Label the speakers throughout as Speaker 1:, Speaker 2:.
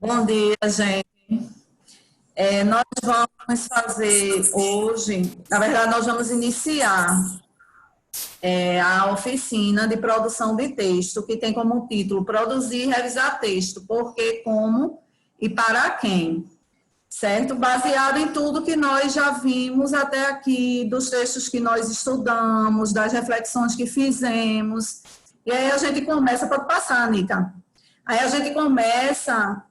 Speaker 1: Bom dia, gente. Nós vamos fazer hoje, na verdade, nós vamos iniciar a oficina de produção de texto, que tem como título Produzir e Revisar Texto, por que, como e para quem, certo? Baseado em tudo que nós já vimos até aqui, dos textos que nós estudamos, das reflexões que fizemos. E aí a gente começa, pode passar, Anitta. Aí a gente começa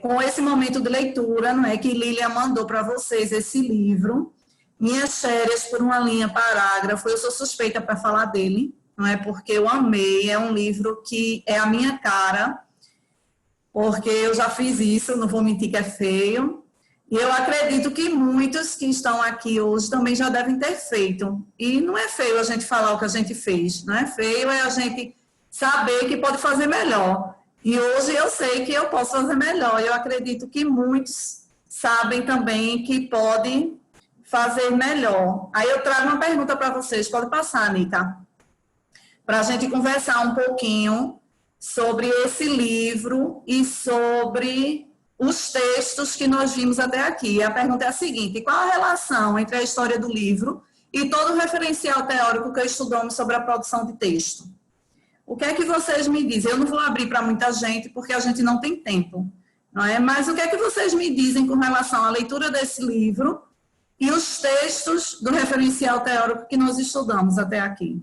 Speaker 1: com esse momento de leitura, não é, que Lília mandou para vocês esse livro, Minhas Férias por uma Linha Parágrafo. Eu sou suspeita para falar dele, não é, porque eu amei, é um livro que é a minha cara, porque eu já fiz isso, não vou mentir que é feio, e eu acredito que muitos que estão aqui hoje também já devem ter feito. E não é feio a gente falar o que a gente fez, não é feio, é a gente saber que pode fazer melhor. E hoje eu sei que eu posso fazer melhor. Eu acredito que muitos sabem também que podem fazer melhor. Aí eu trago uma pergunta para vocês. Pode passar, Anitta, para a gente conversar um pouquinho sobre esse livro e sobre os textos que nós vimos até aqui. A pergunta é a seguinte: qual a relação entre a história do livro e todo o referencial teórico que estudamos sobre a produção de texto? O que é que vocês me dizem? Eu não vou abrir para muita gente, porque a gente não tem tempo, não é? Mas o que é que vocês me dizem com relação à leitura desse livro e os textos do referencial teórico que nós estudamos até aqui?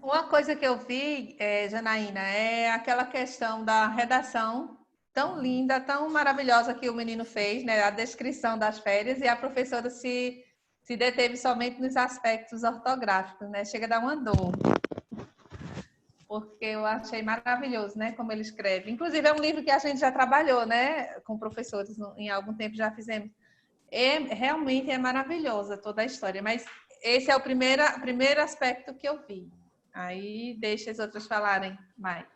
Speaker 2: Uma coisa que eu vi, Janaína, é aquela questão da redação tão linda, tão maravilhosa que o menino fez, né? A descrição das férias, e a professora se deteve somente nos aspectos ortográficos, né? Chega a dar uma dor, porque eu achei maravilhoso, né? Como ele escreve. Inclusive, é um livro que a gente já trabalhou, né? Com professores em algum tempo já fizemos. Realmente é maravilhosa toda a história, mas esse é o primeiro aspecto que eu vi. Aí deixa as outras falarem mais.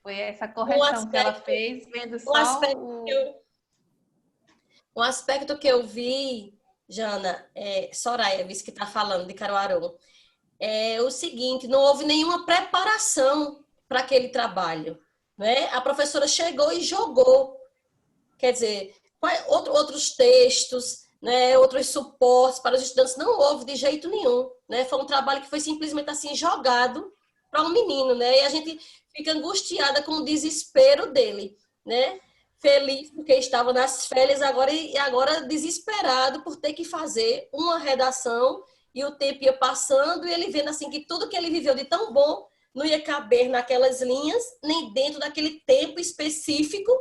Speaker 2: Foi essa
Speaker 3: Um
Speaker 2: correção que ela
Speaker 3: aspecto,
Speaker 2: fez, vendo
Speaker 3: um
Speaker 2: só
Speaker 3: aspecto que
Speaker 2: o.
Speaker 3: eu, um aspecto que eu vi, Jana, Soraya, vice que está falando de Caruaru, é o seguinte: não houve nenhuma preparação para aquele trabalho, né? A professora chegou e jogou, quer dizer, outros textos, né, outros suportes para os estudantes, não houve de jeito nenhum, né? Foi um trabalho que foi simplesmente assim jogado para um menino, né? E a gente fica angustiada com o desespero dele, né? Feliz porque estava nas férias agora e agora desesperado por ter que fazer uma redação, e o tempo ia passando e ele vendo assim que tudo que ele viveu de tão bom não ia caber naquelas linhas, nem dentro daquele tempo específico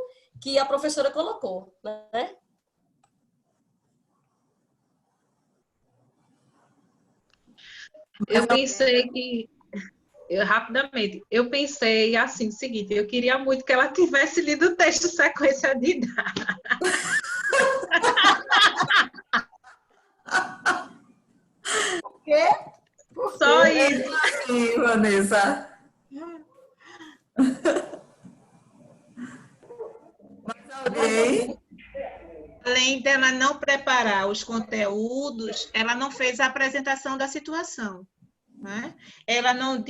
Speaker 3: que a professora colocou, né?
Speaker 4: Eu pensei que, rapidamente, eu pensei assim, o seguinte: eu queria muito que ela tivesse lido o texto sequência de idade.
Speaker 2: O quê? Por
Speaker 4: Só
Speaker 2: quê?
Speaker 4: isso.
Speaker 1: Sim, Vanessa. Mais alguém?
Speaker 4: Além dela não preparar os conteúdos, ela não fez a apresentação da situação, né? Ela não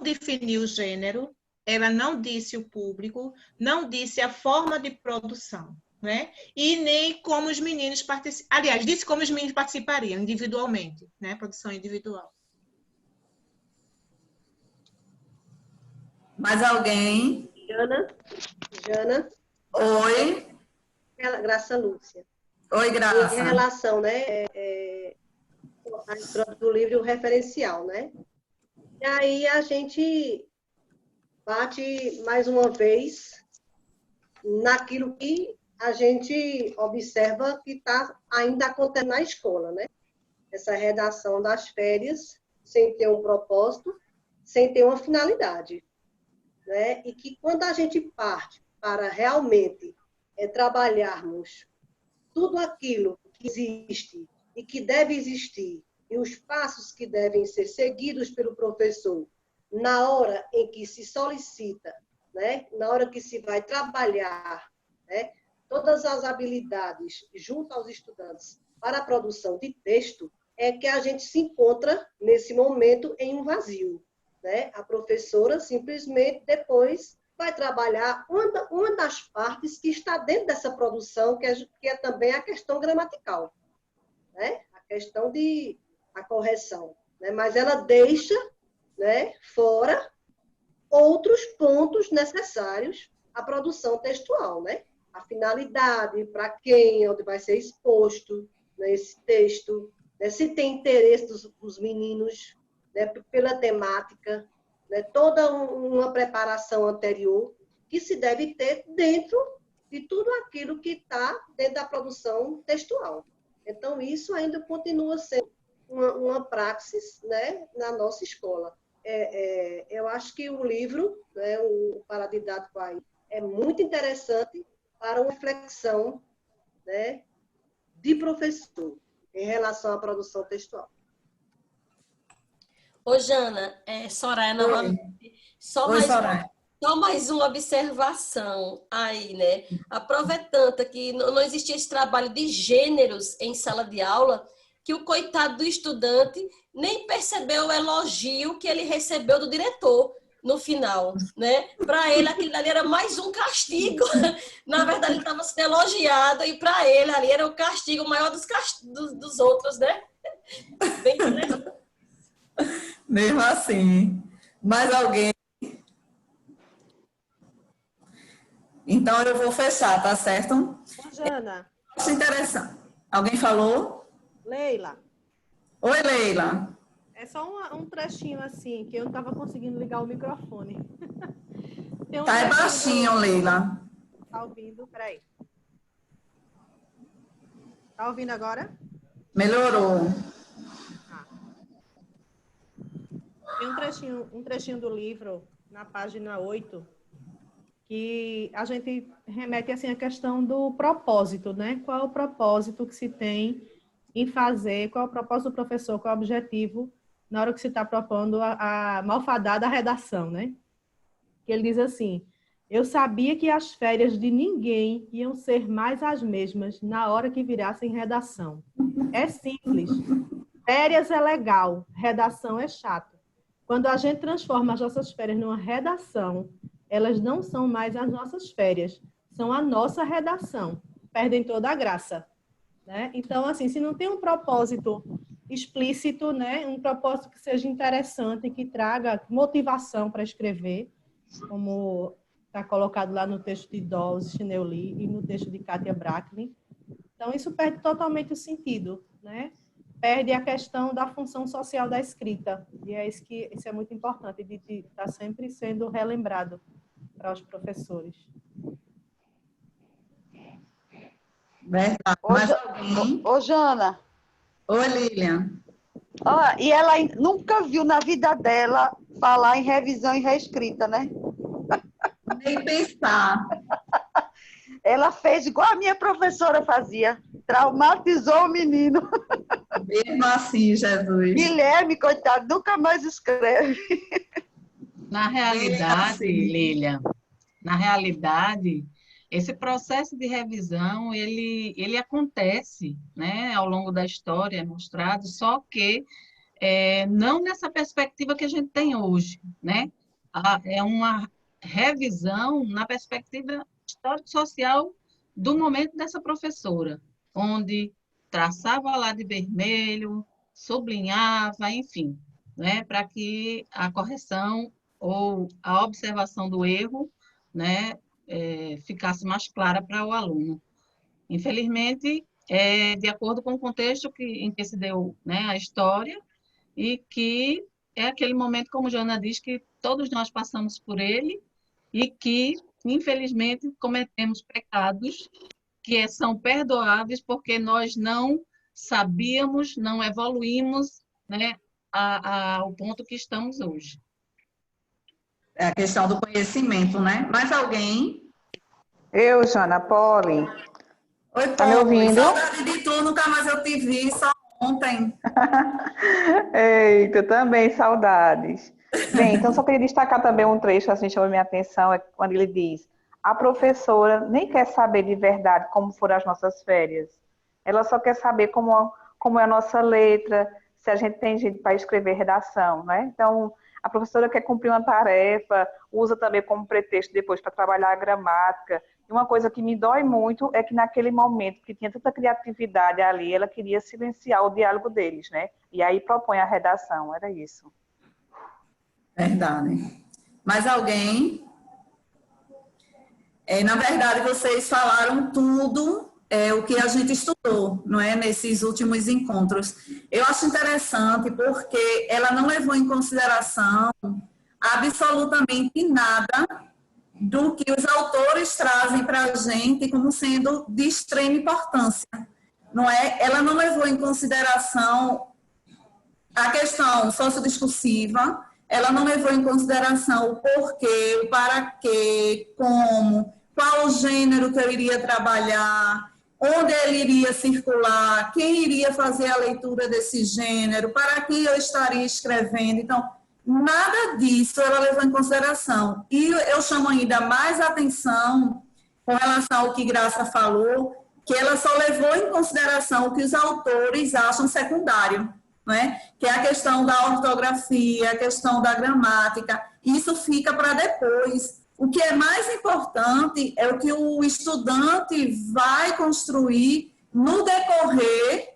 Speaker 4: definiu o gênero, ela não disse o público, não disse a forma de produção, né? E nem como os meninos participam. Aliás, disse como os meninos participariam individualmente, né? Produção individual.
Speaker 1: Mais alguém?
Speaker 5: Jana,
Speaker 1: Oi.
Speaker 5: Graça Lúcia.
Speaker 1: Oi,
Speaker 5: Em
Speaker 1: Graça.
Speaker 5: relação, né, a introdução do livro e o referencial, né? E aí a gente bate mais uma vez naquilo que a gente observa que está ainda acontecendo na escola, né? Essa redação das férias sem ter um propósito, sem ter uma finalidade, né? E que quando a gente parte para realmente trabalharmos tudo aquilo que existe e que deve existir, e os passos que devem ser seguidos pelo professor na hora em que se solicita, né? Na hora que se vai trabalhar, né? Todas as habilidades junto aos estudantes para a produção de texto, é que a gente se encontra, nesse momento, em um vazio, né? A professora simplesmente depois vai trabalhar uma das partes que está dentro dessa produção, que é também a questão gramatical, né? A questão a correção, né? Mas ela deixa, né, fora outros pontos necessários à produção textual, né? A finalidade, para quem, onde vai ser exposto, né, esse texto, né? Se tem interesse dos meninos, né, pela temática, né? Toda uma preparação anterior que se deve ter dentro de tudo aquilo que está dentro da produção textual. Então, isso ainda continua sendo uma praxis, né, na nossa escola. Eu acho que o livro, né, o Paradidático aí, é muito interessante para uma reflexão, né, de professor em relação à produção textual.
Speaker 3: Ô, Jana, Soraya,
Speaker 1: Oi, oi, Soraya.
Speaker 3: só mais uma observação aí, né? A prova é tanta que não existia esse trabalho de gêneros em sala de aula que o coitado do estudante nem percebeu o elogio que ele recebeu do diretor no final, né? Para ele, aquilo ali era mais um castigo. Na verdade, ele estava sendo elogiado e para ele ali era o castigo maior dos outros, né? Bem interessante.
Speaker 1: Mesmo assim. Mais alguém? Então eu vou fechar, tá certo?
Speaker 6: Ô, Jana,
Speaker 1: Acho interessante. Alguém falou?
Speaker 6: Leila,
Speaker 1: Oi, Leila.
Speaker 6: é só um trechinho assim, que eu não estava conseguindo ligar o microfone. Tem um
Speaker 1: Tá
Speaker 6: trechinho
Speaker 1: baixinho, Leila.
Speaker 6: Tá ouvindo? Peraí. Tá ouvindo agora?
Speaker 1: Melhorou.
Speaker 6: Tem um trechinho do livro, na página 8, que a gente remete assim, à questão do propósito, né? Qual é o propósito que se tem em fazer, qual é o propósito do professor, qual é o objetivo na hora que se está propondo a malfadada redação, né? Que ele diz assim: eu sabia que as férias de ninguém iam ser mais as mesmas na hora que virassem redação. É simples. Férias é legal, redação é chato. Quando a gente transforma as nossas férias numa redação, elas não são mais as nossas férias, são a nossa redação. Perdem toda a graça, né? Então, assim, se não tem um propósito explícito, né? Um propósito que seja interessante, que traga motivação para escrever, como está colocado lá no texto de Dawes Schneuli e no texto de Katia Bracklin. Então, isso perde totalmente o sentido, né? Perde a questão da função social da escrita. E é isso que isso é muito importante, de estar sempre sendo relembrado para os professores.
Speaker 1: Verdade.
Speaker 7: Ô,
Speaker 1: Mais
Speaker 7: Ja-
Speaker 1: alguém?
Speaker 7: ô, Jana,
Speaker 1: Oi, Lilian.
Speaker 7: ó, e ela nunca viu na vida dela falar em revisão e reescrita, né?
Speaker 1: Nem pensar.
Speaker 7: Ela fez igual a minha professora fazia, traumatizou o menino.
Speaker 1: Mesmo assim, Jesus.
Speaker 7: Guilherme, coitado, nunca mais escreve.
Speaker 8: Na
Speaker 1: Mesmo
Speaker 8: realidade,
Speaker 1: assim.
Speaker 8: Lilian, na realidade, esse processo de revisão, ele acontece, né, ao longo da história, é mostrado, só que não nessa perspectiva que a gente tem hoje, né? É uma revisão na perspectiva histórico-social do momento dessa professora, onde traçava lá de vermelho, sublinhava, enfim, né, para que a correção ou a observação do erro, né, ficasse mais clara para o aluno. Infelizmente, de acordo com o contexto em que se deu, né, a história, e que é aquele momento, como Joana diz, que todos nós passamos por ele e que, infelizmente, cometemos pecados que são perdoáveis porque nós não sabíamos, não evoluímos, né, ao ponto que estamos hoje.
Speaker 1: É a questão do conhecimento, né? Mais alguém?
Speaker 9: Eu, Jana Poli,
Speaker 1: Oi,
Speaker 9: tá me
Speaker 1: Paulo.
Speaker 9: ouvindo?
Speaker 1: Saudade de tu, nunca mais eu te vi, só ontem.
Speaker 9: Eita, também saudades. Bem, então só queria destacar também um trecho que assim chamou minha atenção, é quando ele diz: a professora nem quer saber de verdade como foram as nossas férias. Ela só quer saber como como é a nossa letra, se a gente tem gente para escrever redação, né? Então, a professora quer cumprir uma tarefa, usa também como pretexto depois para trabalhar a gramática. E uma coisa que me dói muito é que naquele momento, que tinha tanta criatividade ali, ela queria silenciar o diálogo deles, né? E aí propõe a redação, era isso.
Speaker 1: Verdade. Mais alguém? Na verdade, vocês falaram tudo o que a gente estudou, não é, nesses últimos encontros. Eu acho interessante porque ela não levou em consideração absolutamente nada do que os autores trazem para a gente como sendo de extrema importância, não é? Ela não levou em consideração a questão sociodiscursiva, ela não levou em consideração o porquê, o para quê, como, qual o gênero que eu iria trabalhar, onde ele iria circular, quem iria fazer a leitura desse gênero, para que eu estaria escrevendo. Então, nada disso ela levou em consideração. E eu chamo ainda mais atenção com relação ao que Graça falou, que ela só levou em consideração o que os autores acham secundário, não é? Que é a questão da ortografia, a questão da gramática. Isso fica para depois. O que é mais importante é o que o estudante vai construir no decorrer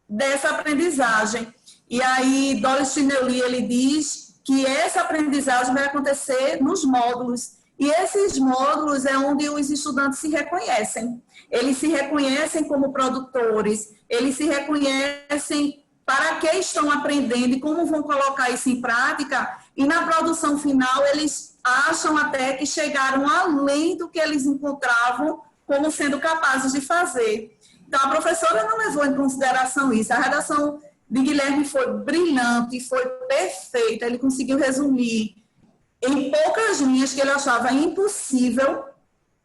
Speaker 1: dessa aprendizagem. E aí, Doris Chinelli, ele diz que essa aprendizagem vai acontecer nos módulos. E esses módulos é onde os estudantes se reconhecem. Eles se reconhecem como produtores, eles se reconhecem para que estão aprendendo e como vão colocar isso em prática. E na produção final, eles acham até que chegaram além do que eles encontravam como sendo capazes de fazer. Então, a professora não levou em consideração isso. A redação de Guilherme foi brilhante, foi perfeita. Ele conseguiu resumir em poucas linhas que ele achava impossível,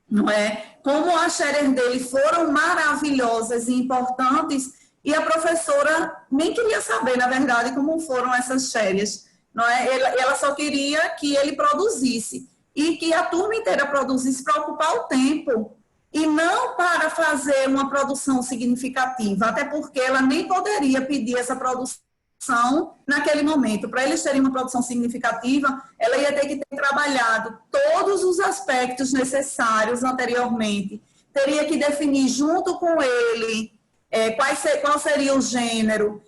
Speaker 1: não é? Como as shares dele foram maravilhosas e importantes, e a professora nem queria saber, na verdade, como foram essas shares. Não é? Ela só queria que ele produzisse e que a turma inteira produzisse para ocupar o tempo e não para fazer uma produção significativa, até porque ela nem poderia pedir essa produção naquele momento. Para eles terem uma produção significativa, ela ia ter que ter trabalhado todos os aspectos necessários anteriormente, teria que definir junto com ele qual seria o gênero.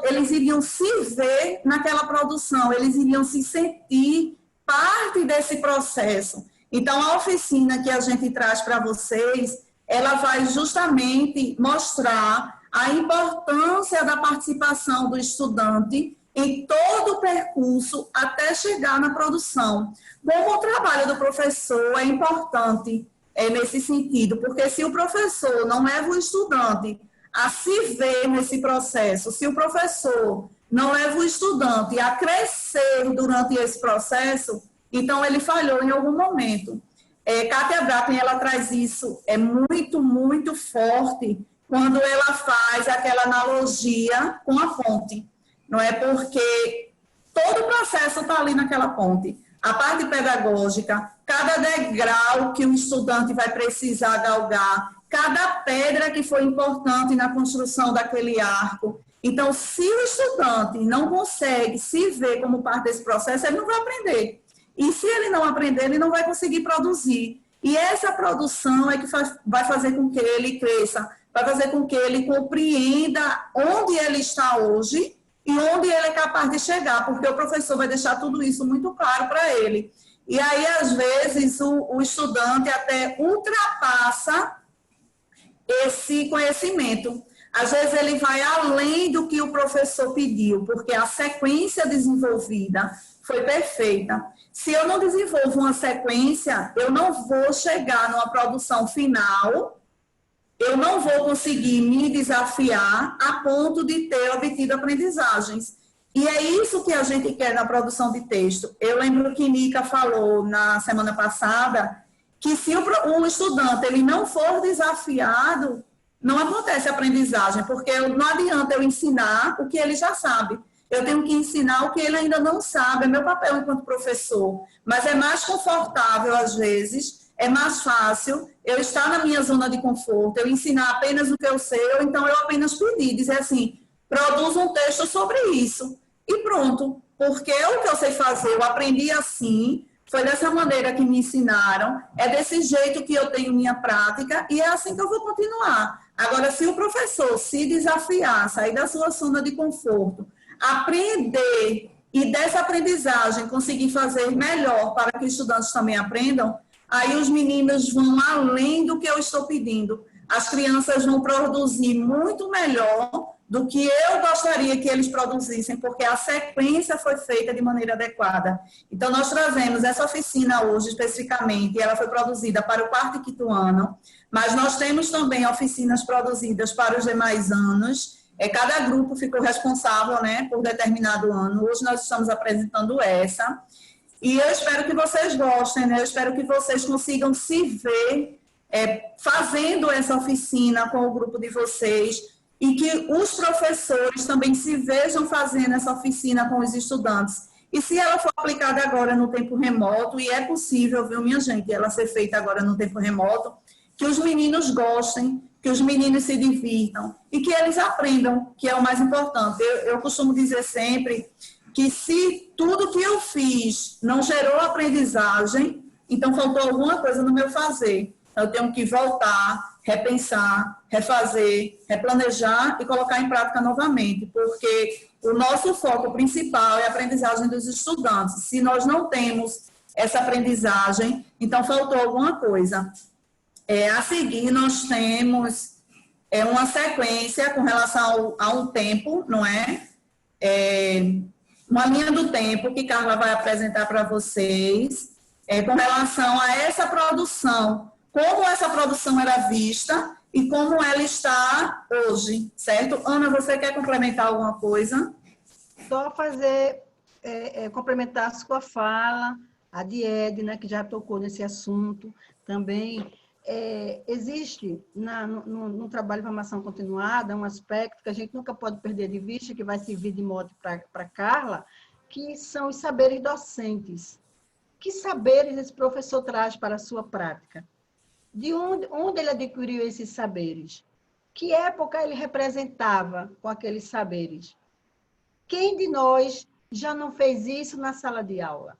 Speaker 1: Eles iriam se ver naquela produção, eles iriam se sentir parte desse processo. Então, a oficina que a gente traz para vocês, ela vai justamente mostrar a importância da participação do estudante em todo o percurso até chegar na produção. Como o trabalho do professor é importante nesse sentido, porque se o professor não leva o estudante a se ver nesse processo, se o professor não leva o estudante a crescer durante esse processo, então ele falhou em algum momento. Kátia Bracken, ela traz isso, muito, muito forte, quando ela faz aquela analogia com a ponte, não é? Porque todo o processo está ali naquela ponte. A parte pedagógica, cada degrau que o estudante vai precisar galgar, cada pedra que foi importante na construção daquele arco. Então, se o estudante não consegue se ver como parte desse processo, ele não vai aprender. E se ele não aprender, ele não vai conseguir produzir. E essa produção é que vai fazer com que ele cresça, vai fazer com que ele compreenda onde ele está hoje e onde ele é capaz de chegar, porque o professor vai deixar tudo isso muito claro para ele. E aí, às vezes, o estudante até ultrapassa esse conhecimento. Às vezes ele vai além do que o professor pediu, porque a sequência desenvolvida foi perfeita. Se eu não desenvolvo uma sequência, eu não vou chegar numa produção final, eu não vou conseguir me desafiar a ponto de ter obtido aprendizagens. E é isso que a gente quer na produção de texto. Eu lembro que Nica falou na semana passada que se o estudante ele não for desafiado, não acontece aprendizagem, porque não adianta eu ensinar o que ele já sabe. Eu tenho que ensinar o que ele ainda não sabe, é meu papel enquanto professor. Mas é mais confortável, às vezes, é mais fácil eu estar na minha zona de conforto, eu ensinar apenas o que eu sei, ou então eu apenas pedir, dizer assim, produza um texto sobre isso. E pronto, porque é o que eu sei fazer, eu aprendi assim, foi dessa maneira que me ensinaram, é desse jeito que eu tenho minha prática e é assim que eu vou continuar. Agora, se o professor se desafiar, sair da sua zona de conforto, aprender e dessa aprendizagem conseguir fazer melhor para que os estudantes também aprendam, aí os meninos vão além do que eu estou pedindo. As crianças vão produzir muito melhor do que eu gostaria que eles produzissem, porque a sequência foi feita de maneira adequada. Então, nós trazemos essa oficina hoje, especificamente, ela foi produzida para o 4º e 5º ano, mas nós temos também oficinas produzidas para os demais anos. Cada grupo ficou responsável, né, por determinado ano. Hoje nós estamos apresentando essa. E eu espero que vocês gostem, né? Eu espero que vocês consigam se ver fazendo essa oficina com o grupo de vocês e que os professores também se vejam fazendo essa oficina com os estudantes. E se ela for aplicada agora no tempo remoto, e é possível, viu, minha gente, ela ser feita agora no tempo remoto, que os meninos gostem, que os meninos se divirtam e que eles aprendam, que é o mais importante. Eu costumo dizer sempre que se tudo que eu fiz não gerou aprendizagem, então faltou alguma coisa no meu fazer. Eu tenho que voltar, repensar, refazer, replanejar e colocar em prática novamente, porque o nosso foco principal é a aprendizagem dos estudantes. Se nós não temos essa aprendizagem, então faltou alguma coisa. A seguir, nós temos uma sequência com relação a um tempo, não é? Uma linha do tempo que Carla vai apresentar para vocês, com relação a essa produção, como essa produção era vista e como ela está hoje, certo? Ana, você quer complementar alguma coisa?
Speaker 10: Só fazer, complementar a sua fala, a de Edna, que já tocou nesse assunto também. Existe no trabalho de formação continuada um aspecto que a gente nunca pode perder de vista, que vai servir de mote para Carla, que são os saberes docentes. Que saberes esse professor traz para a sua prática? De onde ele adquiriu esses saberes? Que época ele representava com aqueles saberes? Quem de nós já não fez isso na sala de aula?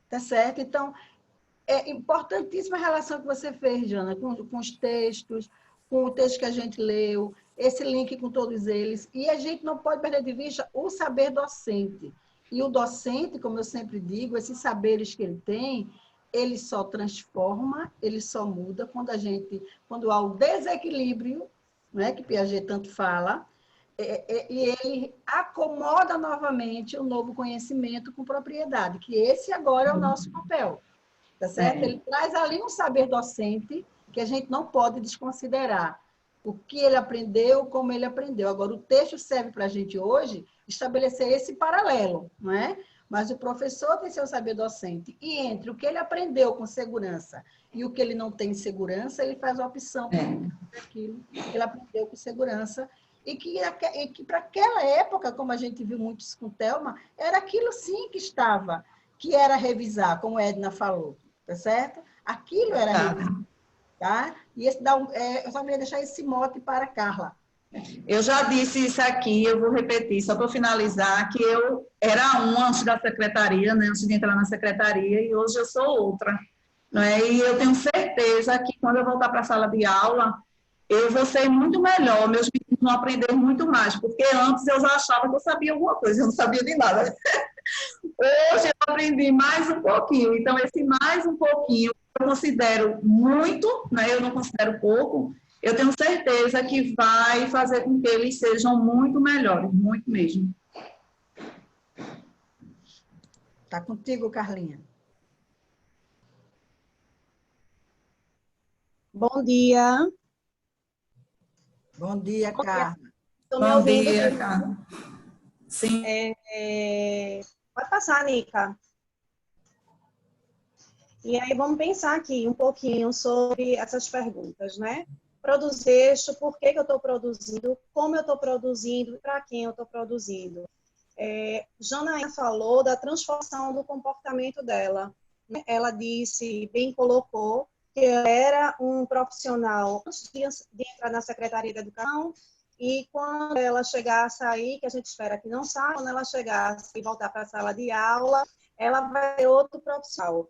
Speaker 10: Tá certo? Então, é importantíssima a relação que você fez, Jana, com os textos, com o texto que a gente leu, esse link com todos eles. E a gente não pode perder de vista o saber docente. E o docente, como eu sempre digo, esses saberes que ele tem, ele só transforma, ele só muda quando há o desequilíbrio, né, que Piaget tanto fala, e ele acomoda novamente o novo conhecimento com propriedade, que esse agora é o nosso papel. Tá certo? Ele traz ali um saber docente que a gente não pode desconsiderar. O que ele aprendeu, como ele aprendeu. Agora, o texto serve para a gente hoje estabelecer esse paralelo, não é? Mas o professor tem seu saber docente. E entre o que ele aprendeu com segurança e o que ele não tem segurança, ele faz a opção daquilo que ele aprendeu com segurança. E que para aquela época, como a gente viu muitos com Thelma, era aquilo sim que estava, que era revisar, como a Edna falou. Tá certo? Aquilo era revisar. Tá? E eu só queria deixar esse mote para a Carla.
Speaker 1: Eu já disse isso aqui, eu vou repetir, só para finalizar, que eu era antes da secretaria, né, antes de entrar na secretaria, e hoje eu sou outra. Né? E eu tenho certeza que quando eu voltar para a sala de aula, eu vou ser muito melhor, meus meninos vão aprender muito mais, porque antes eu já achava que eu sabia alguma coisa, eu não sabia de nada. Hoje eu aprendi mais um pouquinho, então esse mais um pouquinho eu considero muito, né? Eu não considero pouco, eu tenho certeza que vai fazer com que eles sejam muito melhores, muito mesmo.
Speaker 10: Tá contigo, Carlinha.
Speaker 11: Bom dia.
Speaker 10: Bom dia, Carla.
Speaker 11: Estão me ouvindo?
Speaker 1: Bom dia, Carla. Sim.
Speaker 11: Pode passar, Nica. E aí vamos pensar aqui um pouquinho sobre essas perguntas, né? Produzir texto, por que eu estou produzindo, como eu estou produzindo e para quem eu estou produzindo. Janaína falou da transformação do comportamento dela. Ela disse, bem colocou, porque era um profissional antes de entrar na Secretaria de Educação, e quando ela chegar a sair, que a gente espera que não saia, quando ela chegar e voltar para a sala de aula, ela vai ter outro profissional.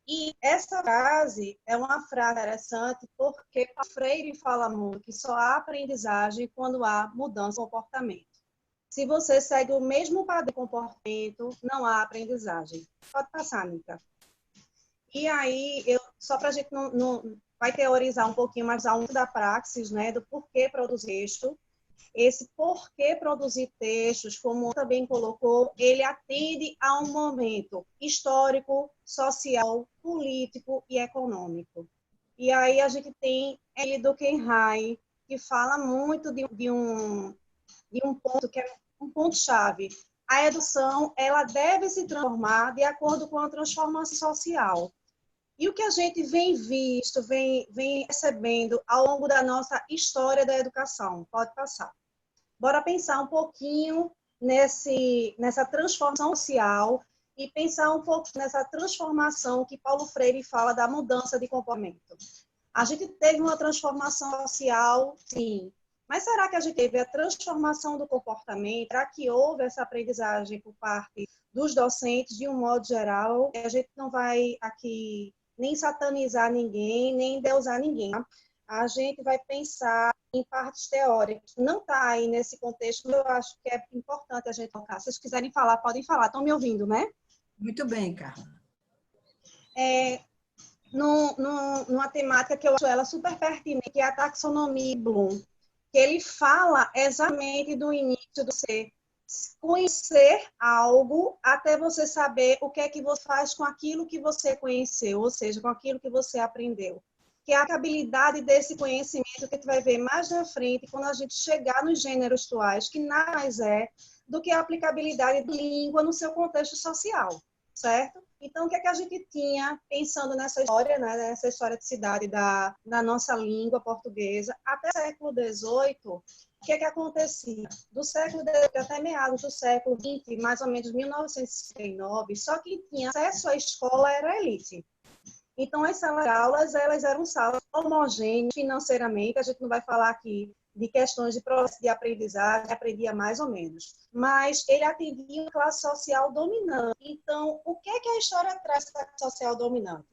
Speaker 11: E essa frase é uma frase interessante porque Freire fala muito que só há aprendizagem quando há mudança de comportamento. Se você segue o mesmo padrão de comportamento, não há aprendizagem. Pode passar, Nica. E aí, só para a gente não vai teorizar um pouquinho mais ao longo da praxis, né, do porquê produzir texto. Esse porquê produzir textos, como também colocou, ele atende a um momento histórico, social, político e econômico. E aí a gente tem ele do Durkheim, que fala muito de um ponto que é um ponto-chave. A educação, ela deve se transformar de acordo com a transformação social. E o que a gente vem recebendo ao longo da nossa história da educação? Pode passar. Bora pensar um pouquinho nessa transformação social e pensar um pouco nessa transformação que Paulo Freire fala da mudança de comportamento. A gente teve uma transformação social, sim, mas será que a gente teve a transformação do comportamento? Será que houve essa aprendizagem por parte dos docentes, de um modo geral? A gente não vai aqui nem satanizar ninguém, nem endeusar ninguém. Tá? A gente vai pensar em partes teóricas. Não está aí nesse contexto, mas eu acho que é importante a gente tocar. Se vocês quiserem falar, podem falar. Estão me ouvindo, né?
Speaker 10: Muito bem, Carla.
Speaker 11: Numa temática que eu acho ela super pertinente, que é a taxonomia Bloom, que ele fala exatamente do início do ser. Conhecer algo até você saber o que é que você faz com aquilo que você conheceu, ou seja, com aquilo que você aprendeu. Que é a aplicabilidade desse conhecimento que a gente vai ver mais na frente, quando a gente chegar nos gêneros atuais, que nada mais é do que a aplicabilidade da língua no seu contexto social, certo? Então, o que é que a gente tinha pensando nessa história, né, nessa história de cidade da nossa língua portuguesa, até o século XVIII, o que é que acontecia? Do século XVIII até meados do século XX, mais ou menos 1969, só quem tinha acesso à escola era a elite. Então, as salas de aulas, elas eram salas homogêneas financeiramente, a gente não vai falar aqui de questões de processo de aprendizagem, aprendia mais ou menos. Mas ele atendia uma classe social dominante. Então, o que é que a história traz da classe social dominante?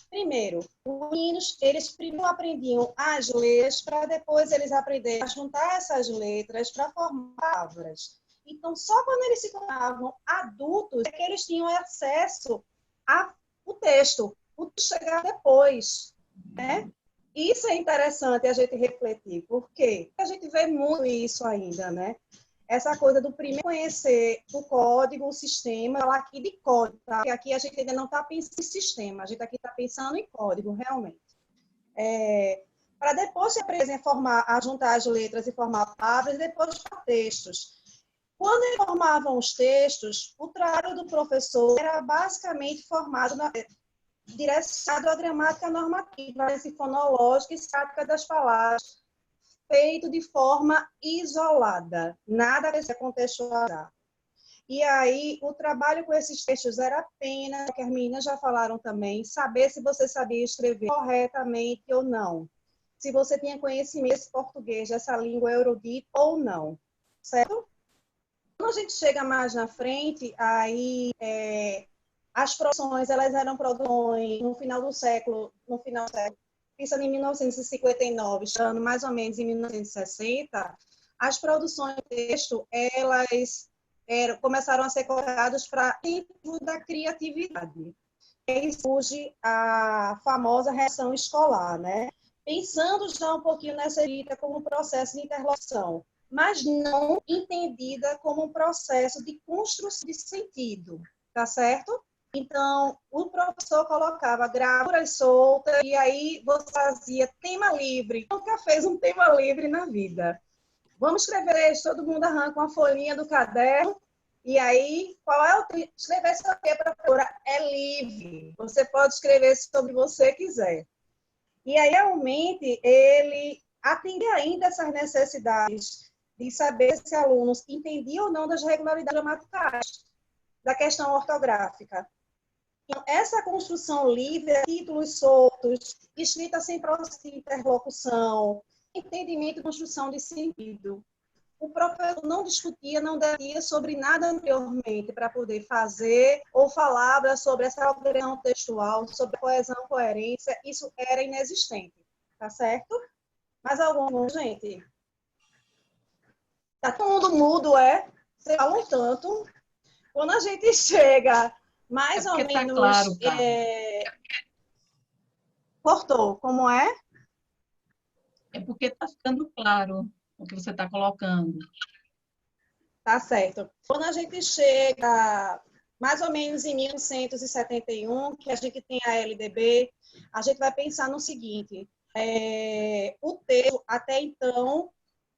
Speaker 11: Primeiro, os meninos, eles primeiro aprendiam as letras, para depois eles aprenderem a juntar essas letras para formar palavras. Então, só quando eles se tornavam adultos é que eles tinham acesso ao texto. O chegar depois, né? Isso é interessante a gente refletir, porque a gente vê muito isso ainda, né? Essa coisa do primeiro conhecer o código, o sistema, falar aqui de código, tá? Porque aqui a gente ainda não está pensando em sistema, a gente aqui está pensando em código, realmente. Para depois se aprender a juntar as letras e formar palavras, e depois para textos. Quando eles formavam os textos, o trabalho do professor era basicamente formado direcionado à gramática normativa, fonológica e estática das palavras, feito de forma isolada, nada que se contextualizar. E aí, o trabalho com esses textos era apenas, que as meninas já falaram também, saber se você sabia escrever corretamente ou não. Se você tinha conhecimento desse português, dessa língua erudita ou não, certo? Quando a gente chega mais na frente, aí as produções, elas eram produções no final do século, pensando em 1959, chegando mais ou menos em 1960, as produções de texto, elas começaram a ser colocadas para dentro da criatividade. E aí surge a famosa reação escolar, né? Pensando já um pouquinho nessa escrita como um processo de interlocução, mas não entendida como um processo de construção de sentido, tá certo? Então, o professor colocava gravuras soltas e aí você fazia tema livre. Nunca fez um tema livre na vida. Vamos escrever isso, todo mundo arranca uma folhinha do caderno e aí, qual é o escrever sobre a professora? É livre. Você pode escrever sobre o que você quiser. E aí, realmente, ele atendia ainda essas necessidades de saber se alunos entendiam ou não das regularidades gramaticais, da questão ortográfica. Então, essa construção livre, títulos soltos, escrita sem processo de interlocução, entendimento e construção de sentido. O professor não discutia, não debatia sobre nada anteriormente para poder fazer ou falava sobre essa organização textual, sobre coesão, coerência, isso era inexistente, tá certo? Mais algum, gente? Tá todo mundo mudo, é? Vocês falam tanto. Quando a gente chega mais ou
Speaker 8: porque tá
Speaker 11: menos...
Speaker 8: claro, Carla.
Speaker 11: Cortou, como é?
Speaker 8: É porque está ficando claro o que você está colocando.
Speaker 11: Tá certo. Quando a gente chega mais ou menos em 1971, que a gente tem a LDB, a gente vai pensar no seguinte, o texto até então,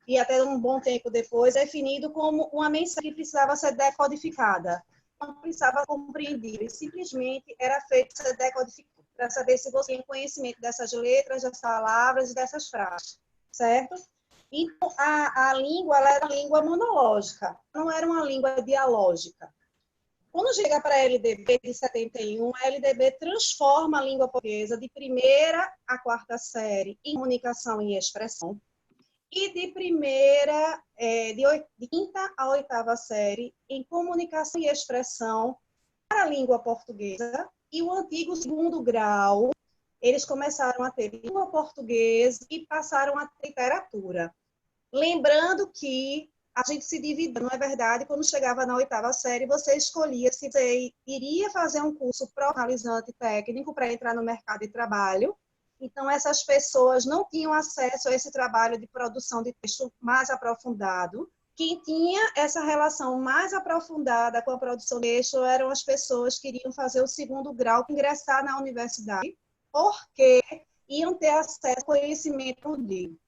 Speaker 11: e até um bom tempo depois, é definido como uma mensagem que precisava ser decodificada. Não precisava ser compreendida, simplesmente era feito ser decodificado, para saber se você tem conhecimento dessas letras, dessas palavras e dessas frases, certo? Então, a língua ela era uma língua monológica, não era uma língua dialógica. Quando chega para a LDB de 71, a LDB transforma a língua portuguesa de primeira a quarta série em comunicação e expressão, e de quinta a oitava série em comunicação e expressão para a língua portuguesa, e o antigo segundo grau, eles começaram a ter língua portuguesa e passaram a ter literatura. Lembrando que a gente se dividia, não é verdade? Quando chegava na oitava série, você escolhia se você iria fazer um curso profissionalizante técnico para entrar no mercado de trabalho. Então, essas pessoas não tinham acesso a esse trabalho de produção de texto mais aprofundado. Quem tinha essa relação mais aprofundada com a produção de texto eram as pessoas que iriam fazer o segundo grau, ingressar na universidade, porque iam ter acesso ao conhecimento erudito.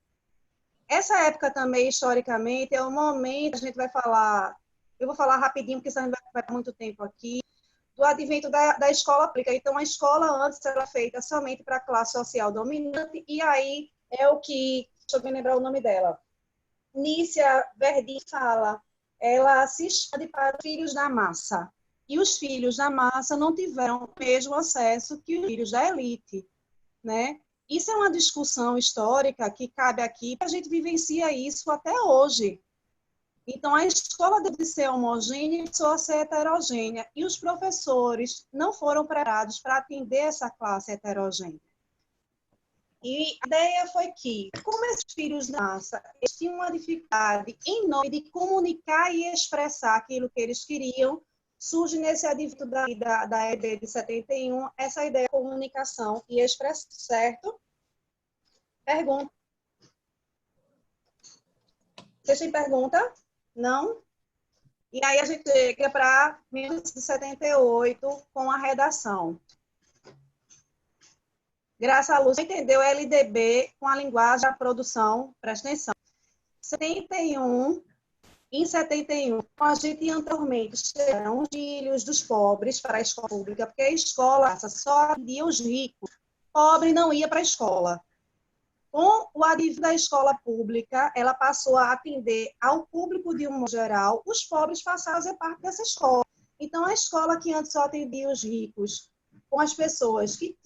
Speaker 11: Essa época também, historicamente, é o momento, a gente vai falar, eu vou falar rapidinho, porque senão vai ter muito tempo aqui, do advento da escola pública. Então, a escola antes era feita somente para a classe social dominante, e aí é o que, deixa eu me lembrar o nome dela, Nícia Verdin fala, ela se expande para os filhos da massa, e os filhos da massa não tiveram o mesmo acesso que os filhos da elite, né? Isso é uma discussão histórica que cabe aqui, a gente vivencia isso até hoje. Então, a escola deve ser homogênea e só ser heterogênea, e os professores não foram preparados para atender essa classe heterogênea. E a ideia foi que, como esses filhos da massa eles tinham uma dificuldade enorme de comunicar e expressar aquilo que eles queriam, surge nesse advento da ED de 71 essa ideia de comunicação e expressão, certo? Pergunta. Vocês têm pergunta? Não? E aí a gente chega para 1978 com a redação. Graças a Luz, entendeu LDB com a linguagem da produção, presta atenção. 71, em 71, a gente anteriormente chegaram os filhos dos pobres para a escola pública, porque a escola só atendia os ricos. Pobre não ia para a escola. Com o advento da escola pública, ela passou a atender ao público de um modo geral, os pobres passaram a fazer parte dessa escola. Então, a escola que antes só atendia os ricos, com as pessoas que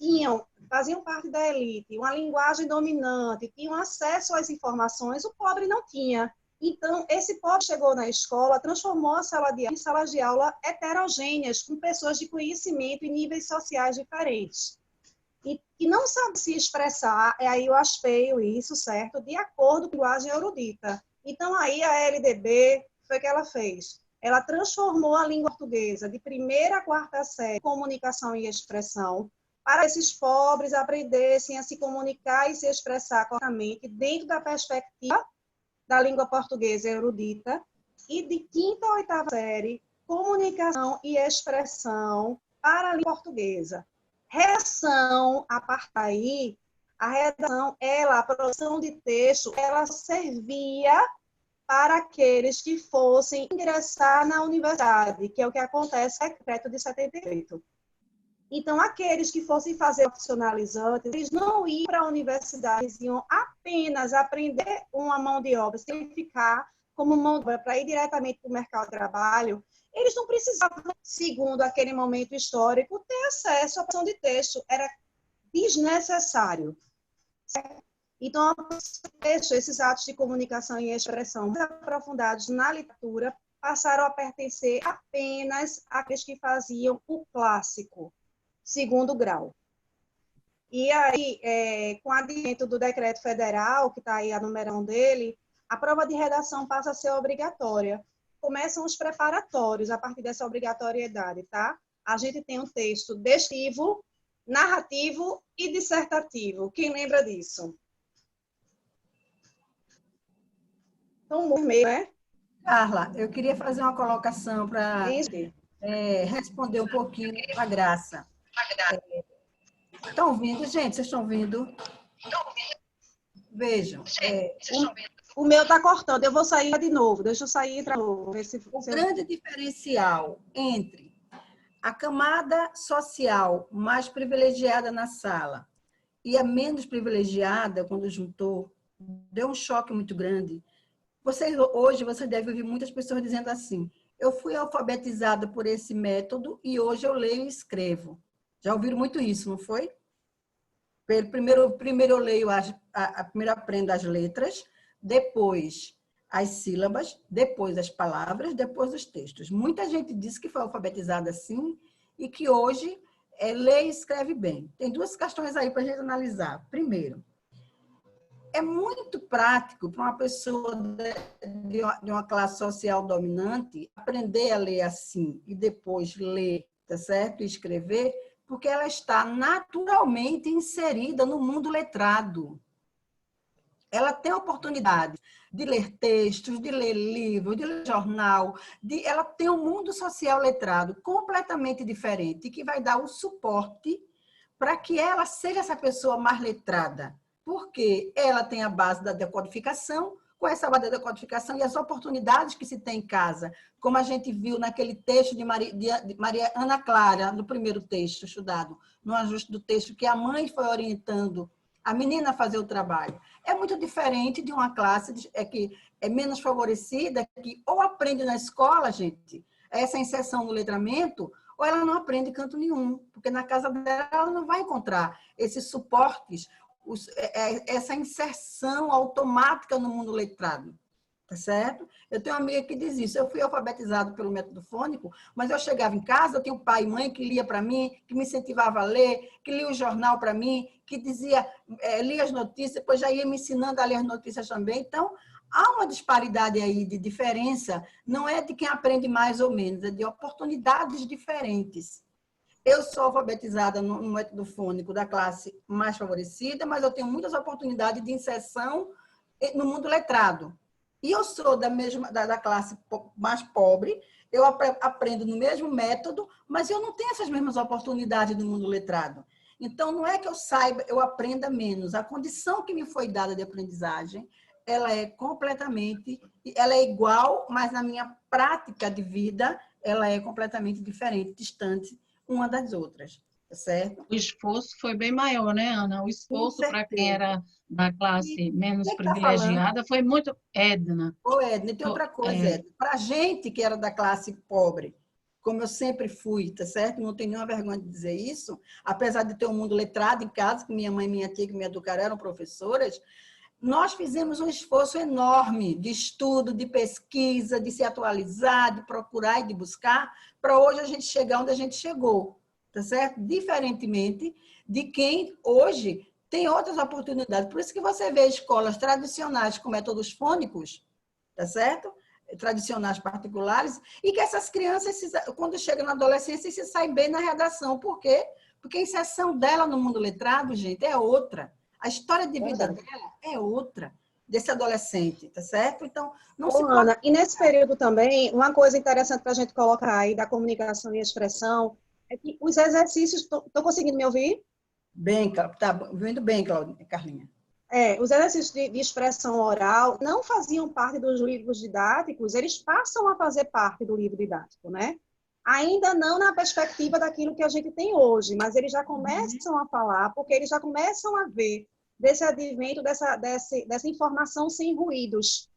Speaker 11: faziam parte da elite, uma linguagem dominante, tinham acesso às informações, o pobre não tinha. Então, esse pobre chegou na escola, transformou a sala de aula em salas de aula heterogêneas, com pessoas de conhecimento e níveis sociais diferentes. E não sabe se expressar, aí eu aspeio isso, certo? De acordo com a linguagem erudita. Então, aí a LDB, foi o que ela fez? Ela transformou a língua portuguesa de primeira a quarta série, comunicação e expressão, para esses pobres aprendessem a se comunicar e se expressar corretamente dentro da perspectiva da língua portuguesa erudita, e de quinta a oitava série, comunicação e expressão para a língua portuguesa. Redação, a partir daí, a redação, a produção de texto, ela servia para aqueles que fossem ingressar na universidade, que é o que acontece no decreto de 78. Então, aqueles que fossem fazer profissionalizante, eles não iam para a universidade, eles iam apenas aprender uma mão de obra, sem ficar como mão de obra para ir diretamente para o mercado de trabalho, eles não precisavam, segundo aquele momento histórico, ter acesso à produção de texto. Era desnecessário. Certo? Então, esses atos de comunicação e expressão mais aprofundados na literatura passaram a pertencer apenas àqueles que faziam o clássico, segundo grau. E aí, com o advento do decreto federal, que está aí a numeração dele, a prova de redação passa a ser obrigatória. Começam os preparatórios a partir dessa obrigatoriedade, tá? A gente tem um texto descritivo, narrativo e dissertativo. Quem lembra disso? Então, meio, né?
Speaker 10: Carla, eu queria fazer uma colocação para responder um pouquinho a Graça. Estão ouvindo, gente? Vocês estão ouvindo? Vejam.
Speaker 11: O meu está cortando, eu vou sair de novo. Deixa eu sair e entrar de novo.
Speaker 10: O grande diferencial entre a camada social mais privilegiada na sala e a menos privilegiada, quando juntou, deu um choque muito grande. Hoje você deve ouvir muitas pessoas dizendo assim: eu fui alfabetizada por esse método e hoje eu leio e escrevo. Já ouviram muito isso, não foi? Primeiro eu leio, primeiro aprendo as letras, depois as sílabas, depois as palavras, depois os textos. Muita gente diz que foi alfabetizada assim e que hoje lê e escreve bem. Tem duas questões aí para a gente analisar. Primeiro, é muito prático para uma pessoa de uma classe social dominante aprender a ler assim e depois ler, tá certo? E escrever, porque ela está naturalmente inserida no mundo letrado. Ela tem a oportunidade de ler textos, de ler livros, de ler jornal, ela tem um mundo social letrado completamente diferente, que vai dar o suporte para que ela seja essa pessoa mais letrada, porque ela tem a base da decodificação, com essa base da decodificação e as oportunidades que se tem em casa, como a gente viu naquele texto de Maria Ana Clara, no primeiro texto estudado, no ajuste do texto, que a mãe foi orientando a menina a fazer o trabalho. É muito diferente de uma classe que é menos favorecida, que ou aprende na escola, gente, essa inserção no letramento, ou ela não aprende canto nenhum, porque na casa dela ela não vai encontrar esses suportes, essa inserção automática no mundo letrado. Tá certo? Eu tenho uma amiga que diz isso. Eu fui alfabetizado pelo método fônico, mas eu chegava em casa, eu tinha um pai e mãe que lia para mim, que me incentivava a ler, que lia o jornal para mim, que dizia, lia as notícias, depois já ia me ensinando a ler as notícias também. Então, há uma disparidade aí de diferença, não é de quem aprende mais ou menos, é de oportunidades diferentes. Eu sou alfabetizada no método fônico da classe mais favorecida, mas eu tenho muitas oportunidades de inserção no mundo letrado. E eu sou da classe mais pobre, eu aprendo no mesmo método, mas eu não tenho essas mesmas oportunidades no mundo letrado. Então, não é que eu saiba, eu aprenda menos. A condição que me foi dada de aprendizagem, ela é igual, mas na minha prática de vida, ela é completamente diferente, distante uma das outras. Certo?
Speaker 8: O esforço foi bem maior, né, Ana? O esforço para quem era da classe menos privilegiada foi muito... Edna.
Speaker 10: Ô, Edna, tem outra coisa, Edna. Para a gente que era da classe pobre, como eu sempre fui, tá certo? Não tenho nenhuma vergonha de dizer isso, apesar de ter um mundo letrado em casa, que minha mãe e minha tia que me educaram eram professoras, nós fizemos um esforço enorme de estudo, de pesquisa, de se atualizar, de procurar e de buscar, para hoje a gente chegar onde a gente chegou. Tá certo? Diferentemente de quem hoje tem outras oportunidades. Por isso que você vê escolas tradicionais com métodos fônicos, tá certo? Tradicionais particulares, e que essas crianças, quando chegam na adolescência, se saem bem na redação. Por quê? Porque a inserção dela no mundo letrado, gente, é outra. A história de vida dela é outra, desse adolescente, tá certo? Então, não se pode...
Speaker 11: Ana, e nesse período também, uma coisa interessante para a gente colocar aí da comunicação e expressão, é que os exercícios... Estão conseguindo me ouvir?
Speaker 10: Bem, tá ouvindo bem, Carlinha.
Speaker 11: Os exercícios de expressão oral não faziam parte dos livros didáticos, eles passam a fazer parte do livro didático, né? Ainda não na perspectiva daquilo que a gente tem hoje, mas eles já começam a falar, porque eles já começam a ver desse advento, dessa informação sem ruídos,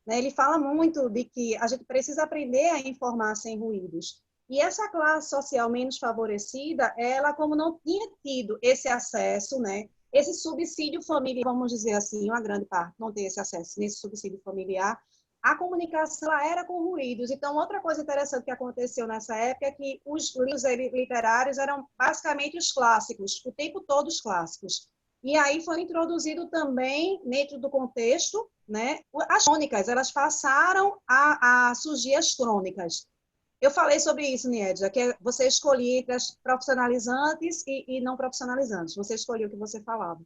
Speaker 11: né? Ele fala muito de que a gente precisa aprender a informar sem ruídos. E essa classe social menos favorecida, ela, como não tinha tido esse acesso, né? Esse subsídio familiar, vamos dizer assim, uma grande parte não tem esse acesso nesse subsídio familiar, a comunicação ela era com ruídos. Então, outra coisa interessante que aconteceu nessa época é que os livros literários eram basicamente os clássicos, o tempo todo os clássicos. E aí foi introduzido também, dentro do contexto, né, as crônicas, elas passaram a surgir as crônicas. Eu falei sobre isso, Niedja, que você escolhia entre as profissionalizantes e não profissionalizantes. Você escolhia o que você falava,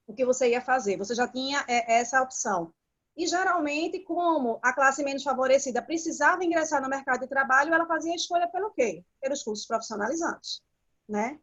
Speaker 11: o que você ia fazer. Você já tinha essa opção. E, geralmente, como a classe menos favorecida precisava ingressar no mercado de trabalho, ela fazia a escolha pelo quê? Pelos cursos profissionalizantes, né?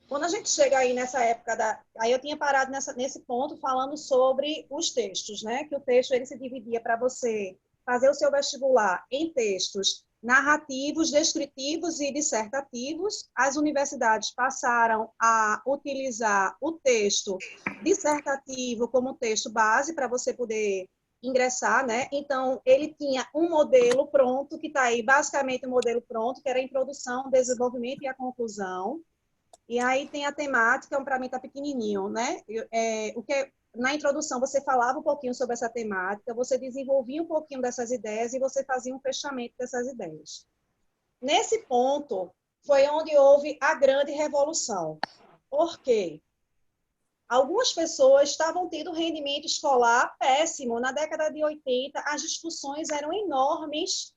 Speaker 11: Quando a gente chega aí nessa época, aí eu tinha parado nesse ponto falando sobre os textos, né? Que o texto ele se dividia para você fazer o seu vestibular em textos narrativos, descritivos e dissertativos. As universidades passaram a utilizar o texto dissertativo como texto base para você poder ingressar, né? Então, ele tinha um modelo pronto, que está aí, basicamente um modelo pronto, que era a introdução, desenvolvimento e a conclusão. E aí tem a temática, para mim está pequenininho, né? Na introdução você falava um pouquinho sobre essa temática, você desenvolvia um pouquinho dessas ideias e você fazia um fechamento dessas ideias. Nesse ponto, foi onde houve a grande revolução. Por quê? Algumas pessoas estavam tendo rendimento escolar péssimo. Na década de 80, as discussões eram enormes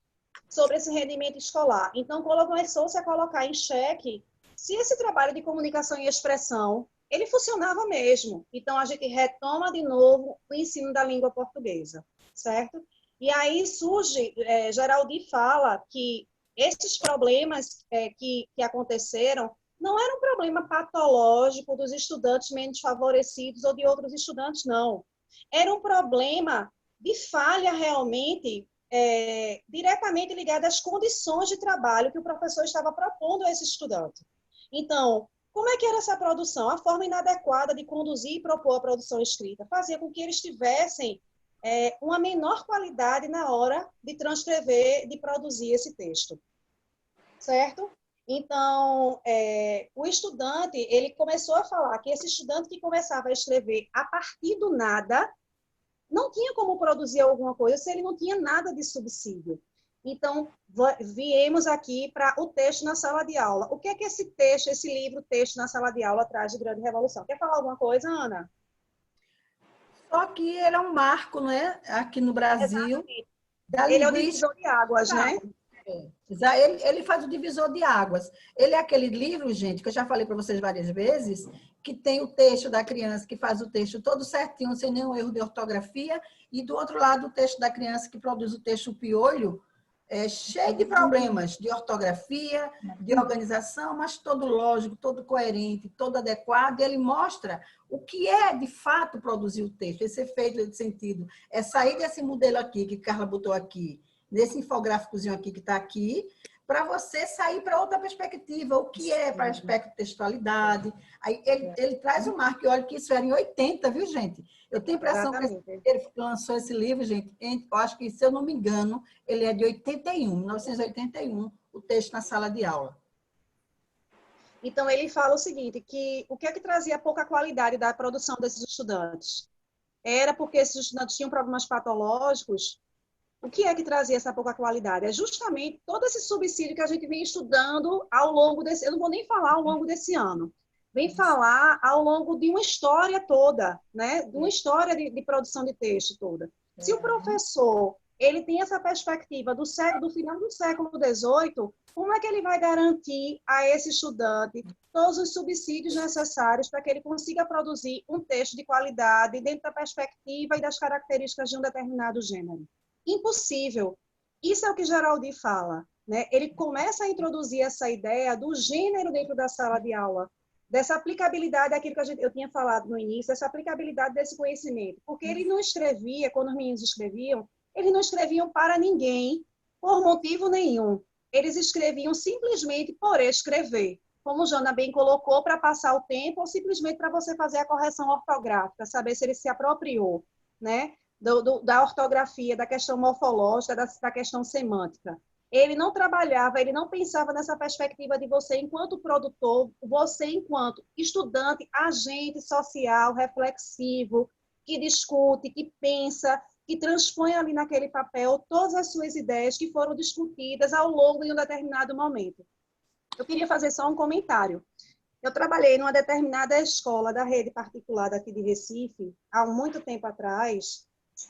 Speaker 11: sobre esse rendimento escolar. Então, começou-se a colocar em xeque se esse trabalho de comunicação e expressão ele funcionava mesmo. Então, a gente retoma de novo o ensino da língua portuguesa, certo? E aí surge, Geraldi fala que esses problemas que aconteceram não era um problema patológico dos estudantes menos favorecidos ou de outros estudantes, não. Era um problema de falha realmente diretamente ligado às condições de trabalho que o professor estava propondo a esse estudante. Então, como é que era essa produção? A forma inadequada de conduzir e propor a produção escrita fazia com que eles tivessem uma menor qualidade na hora de transcrever, de produzir esse texto, certo? Então, o estudante, ele começou a falar que esse estudante que começava a escrever a partir do nada, não tinha como produzir alguma coisa se ele não tinha nada de subsídio. Então, viemos aqui para o texto na sala de aula. O que é que esse texto, esse livro, texto na sala de aula, traz de grande revolução? Quer falar alguma coisa, Ana?
Speaker 10: Só que ele é um marco, né, aqui no Brasil. Da
Speaker 11: ele é o divisor de águas, né?
Speaker 10: Ele faz o divisor de águas. Ele é aquele livro, gente, que eu já falei para vocês várias vezes, que tem o texto da criança, que faz o texto todo certinho, sem nenhum erro de ortografia, e do outro lado o texto da criança, que produz o texto piolho, cheio de problemas de ortografia, de organização, mas todo lógico, todo coerente, todo adequado. E ele mostra o que é, de fato, produzir o texto, esse efeito, esse sentido. É sair desse modelo aqui, que Carla botou aqui, nesse infográficozinho aqui que está aqui, para você sair para outra perspectiva, o que é para aspecto de textualidade. Aí ele traz o marco, e olha que isso era em 80, viu, gente? Eu tenho a impressão que ele lançou esse livro, gente, eu acho que, se eu não me engano, ele é de 81, 1981, o texto na sala de aula.
Speaker 11: Então, ele fala o seguinte, que o que é que trazia pouca qualidade da produção desses estudantes? Era porque esses estudantes tinham problemas patológicos. O que é que trazia essa pouca qualidade? É justamente todo esse subsídio que a gente vem estudando ao longo desse... Eu não vou nem falar ao longo desse ano. Vem falar ao longo de uma história toda, né? De uma história de produção de texto toda. Se o professor ele tem essa perspectiva do final do século XVIII, como é que ele vai garantir a esse estudante todos os subsídios necessários para que ele consiga produzir um texto de qualidade dentro da perspectiva e das características de um determinado gênero? Impossível. Isso é o que Geraldi fala, né? Ele começa a introduzir essa ideia do gênero dentro da sala de aula, dessa aplicabilidade, daquilo que eu tinha falado no início, essa aplicabilidade desse conhecimento. Porque ele não escrevia, quando os meninos escreviam, eles não escreviam para ninguém, por motivo nenhum. Eles escreviam simplesmente por escrever, como Jana bem colocou, para passar o tempo, ou simplesmente para você fazer a correção ortográfica, saber se ele se apropriou, né, da ortografia, da questão morfológica, da questão semântica. Ele não trabalhava, ele não pensava nessa perspectiva de você enquanto produtor, você enquanto estudante, agente social, reflexivo, que discute, que pensa, que transpõe ali naquele papel todas as suas ideias que foram discutidas ao longo de um determinado momento. Eu queria fazer só um comentário. Eu trabalhei numa determinada escola da rede particular daqui de Recife, há muito tempo atrás,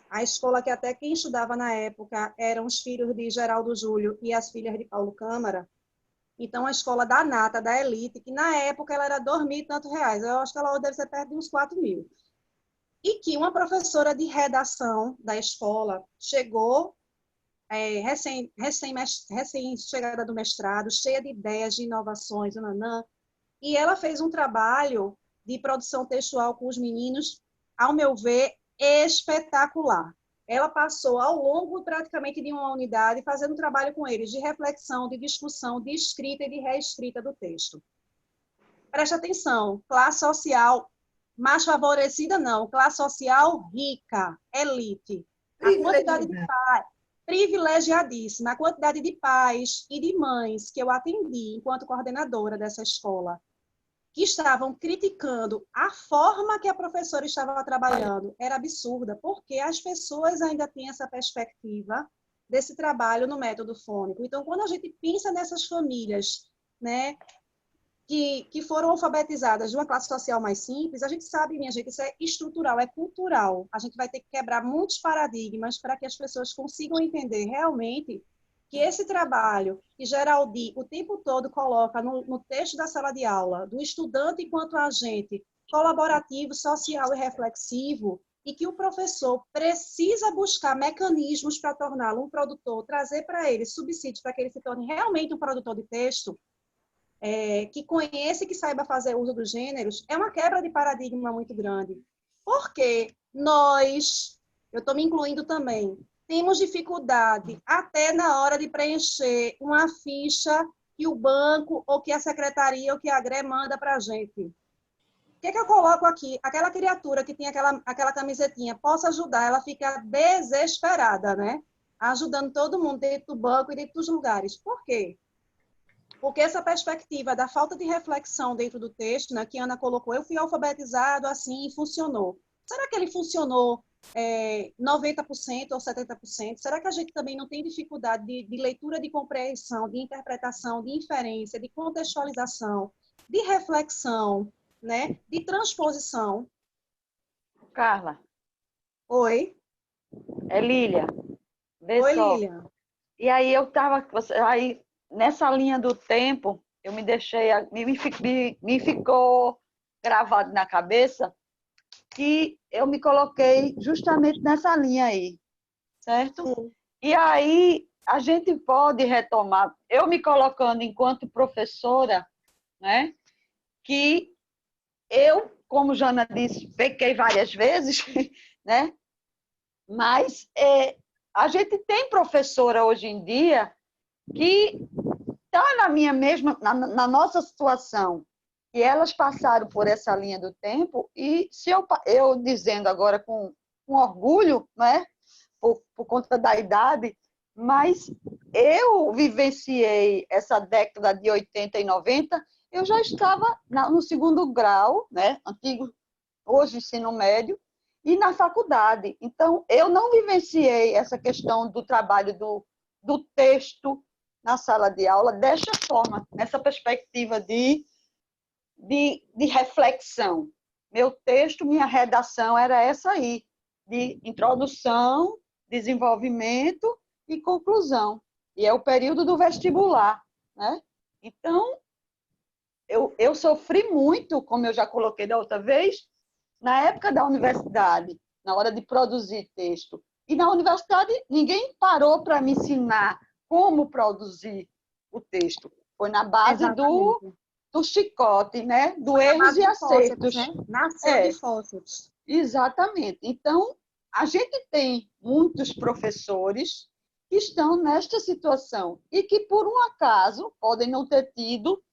Speaker 11: a escola que até quem estudava na época eram os filhos de Geraldo Júlio e as filhas de Paulo Câmara. Então, a escola da nata, da elite, que na época ela era 2.000 e tantos reais. Eu acho que ela hoje deve ser perto de uns 4.000. E que uma professora de redação da escola chegou, recém-chegada do mestrado, cheia de ideias, de inovações, e ela fez um trabalho de produção textual com os meninos, ao meu ver, espetacular. Ela passou ao longo praticamente de uma unidade fazendo um trabalho com eles de reflexão, de discussão, de escrita e de reescrita do texto. Preste atenção, classe social mais favorecida não, classe social rica, elite. A quantidade de pais, privilegiadíssima, a quantidade de pais e de mães que eu atendi enquanto coordenadora dessa escola, que estavam criticando a forma que a professora estava trabalhando, era absurda, porque as pessoas ainda têm essa perspectiva desse trabalho no método fônico. Então, quando a gente pensa nessas famílias, né, que foram alfabetizadas de uma classe social mais simples, a gente sabe, minha gente, isso é estrutural, é cultural. A gente vai ter que quebrar muitos paradigmas para que as pessoas consigam entender realmente que esse trabalho que Geraldi o tempo todo coloca no texto da sala de aula, do estudante enquanto agente colaborativo, social e reflexivo, e que o professor precisa buscar mecanismos para torná-lo um produtor, trazer para ele subsídios para que ele se torne realmente um produtor de texto, que conheça e que saiba fazer uso dos gêneros, é uma quebra de paradigma muito grande. Porque nós, eu estou me incluindo também, temos dificuldade até na hora de preencher uma ficha que o banco, ou que a secretaria, ou que a GRE manda para a gente. O que eu coloco aqui? Aquela criatura que tem aquela camisetinha, posso ajudar, ela fica desesperada, né? Ajudando todo mundo dentro do banco e dentro dos lugares. Por quê? Porque essa perspectiva da falta de reflexão dentro do texto, né, que a Ana colocou, eu fui alfabetizado assim e funcionou. Será que ele funcionou 90% ou 70%? Será que a gente também não tem dificuldade de leitura, de compreensão, de interpretação, de inferência, de contextualização, de reflexão, né, de transposição?
Speaker 7: Carla.
Speaker 11: Oi.
Speaker 7: É Lília.
Speaker 11: Oi, Lília.
Speaker 7: E aí eu estava... Aí, nessa linha do tempo, eu me deixei... Me ficou gravado na cabeça que eu me coloquei justamente nessa linha aí, certo? Sim. E aí a gente pode retomar, eu me colocando enquanto professora, né, que eu, como Jana disse, pequei várias vezes, né, mas a gente tem professora hoje em dia que está na nossa situação, e elas passaram por essa linha do tempo, e se eu dizendo agora com orgulho, né, por conta da idade, mas eu vivenciei essa década de 80 e 90, eu já estava no segundo grau, né, antigo, hoje ensino médio, e na faculdade. Então, eu não vivenciei essa questão do trabalho do texto na sala de aula desta forma, nessa perspectiva de reflexão. Meu texto, minha redação era essa aí, de introdução, desenvolvimento e conclusão. E é o período do vestibular, né? Então, eu sofri muito, como eu já coloquei da outra vez, na época da universidade, na hora de produzir texto. E na universidade, ninguém parou para me ensinar como produzir o texto. Foi na base do chicote, né? Do erros e acertos.
Speaker 11: Né? Nasceu de fósseis.
Speaker 7: Exatamente. Então, a gente tem muitos professores que estão nesta situação e que, por um acaso, podem não ter tido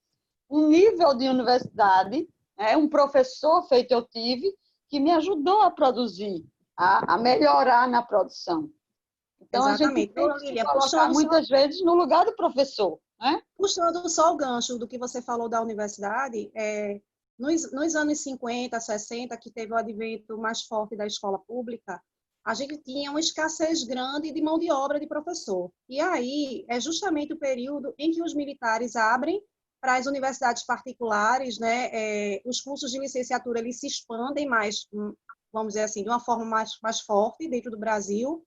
Speaker 7: um nível de universidade, né? Um professor feito eu tive, que me ajudou a produzir a melhorar na produção. Então, a gente
Speaker 11: Exatamente.
Speaker 7: tem
Speaker 11: Então,
Speaker 7: que se
Speaker 11: Lília,
Speaker 7: colocar muitas vezes no lugar do professor, né?
Speaker 11: puxando só o gancho do que você falou da universidade, nos anos 50, 60, que teve o advento mais forte da escola pública, a gente tinha uma escassez grande de mão de obra de professor. E aí é justamente o período em que os militares abrem para as universidades particulares, né? Os cursos de licenciatura eles se expandem mais, vamos dizer assim, de uma forma mais forte dentro do Brasil.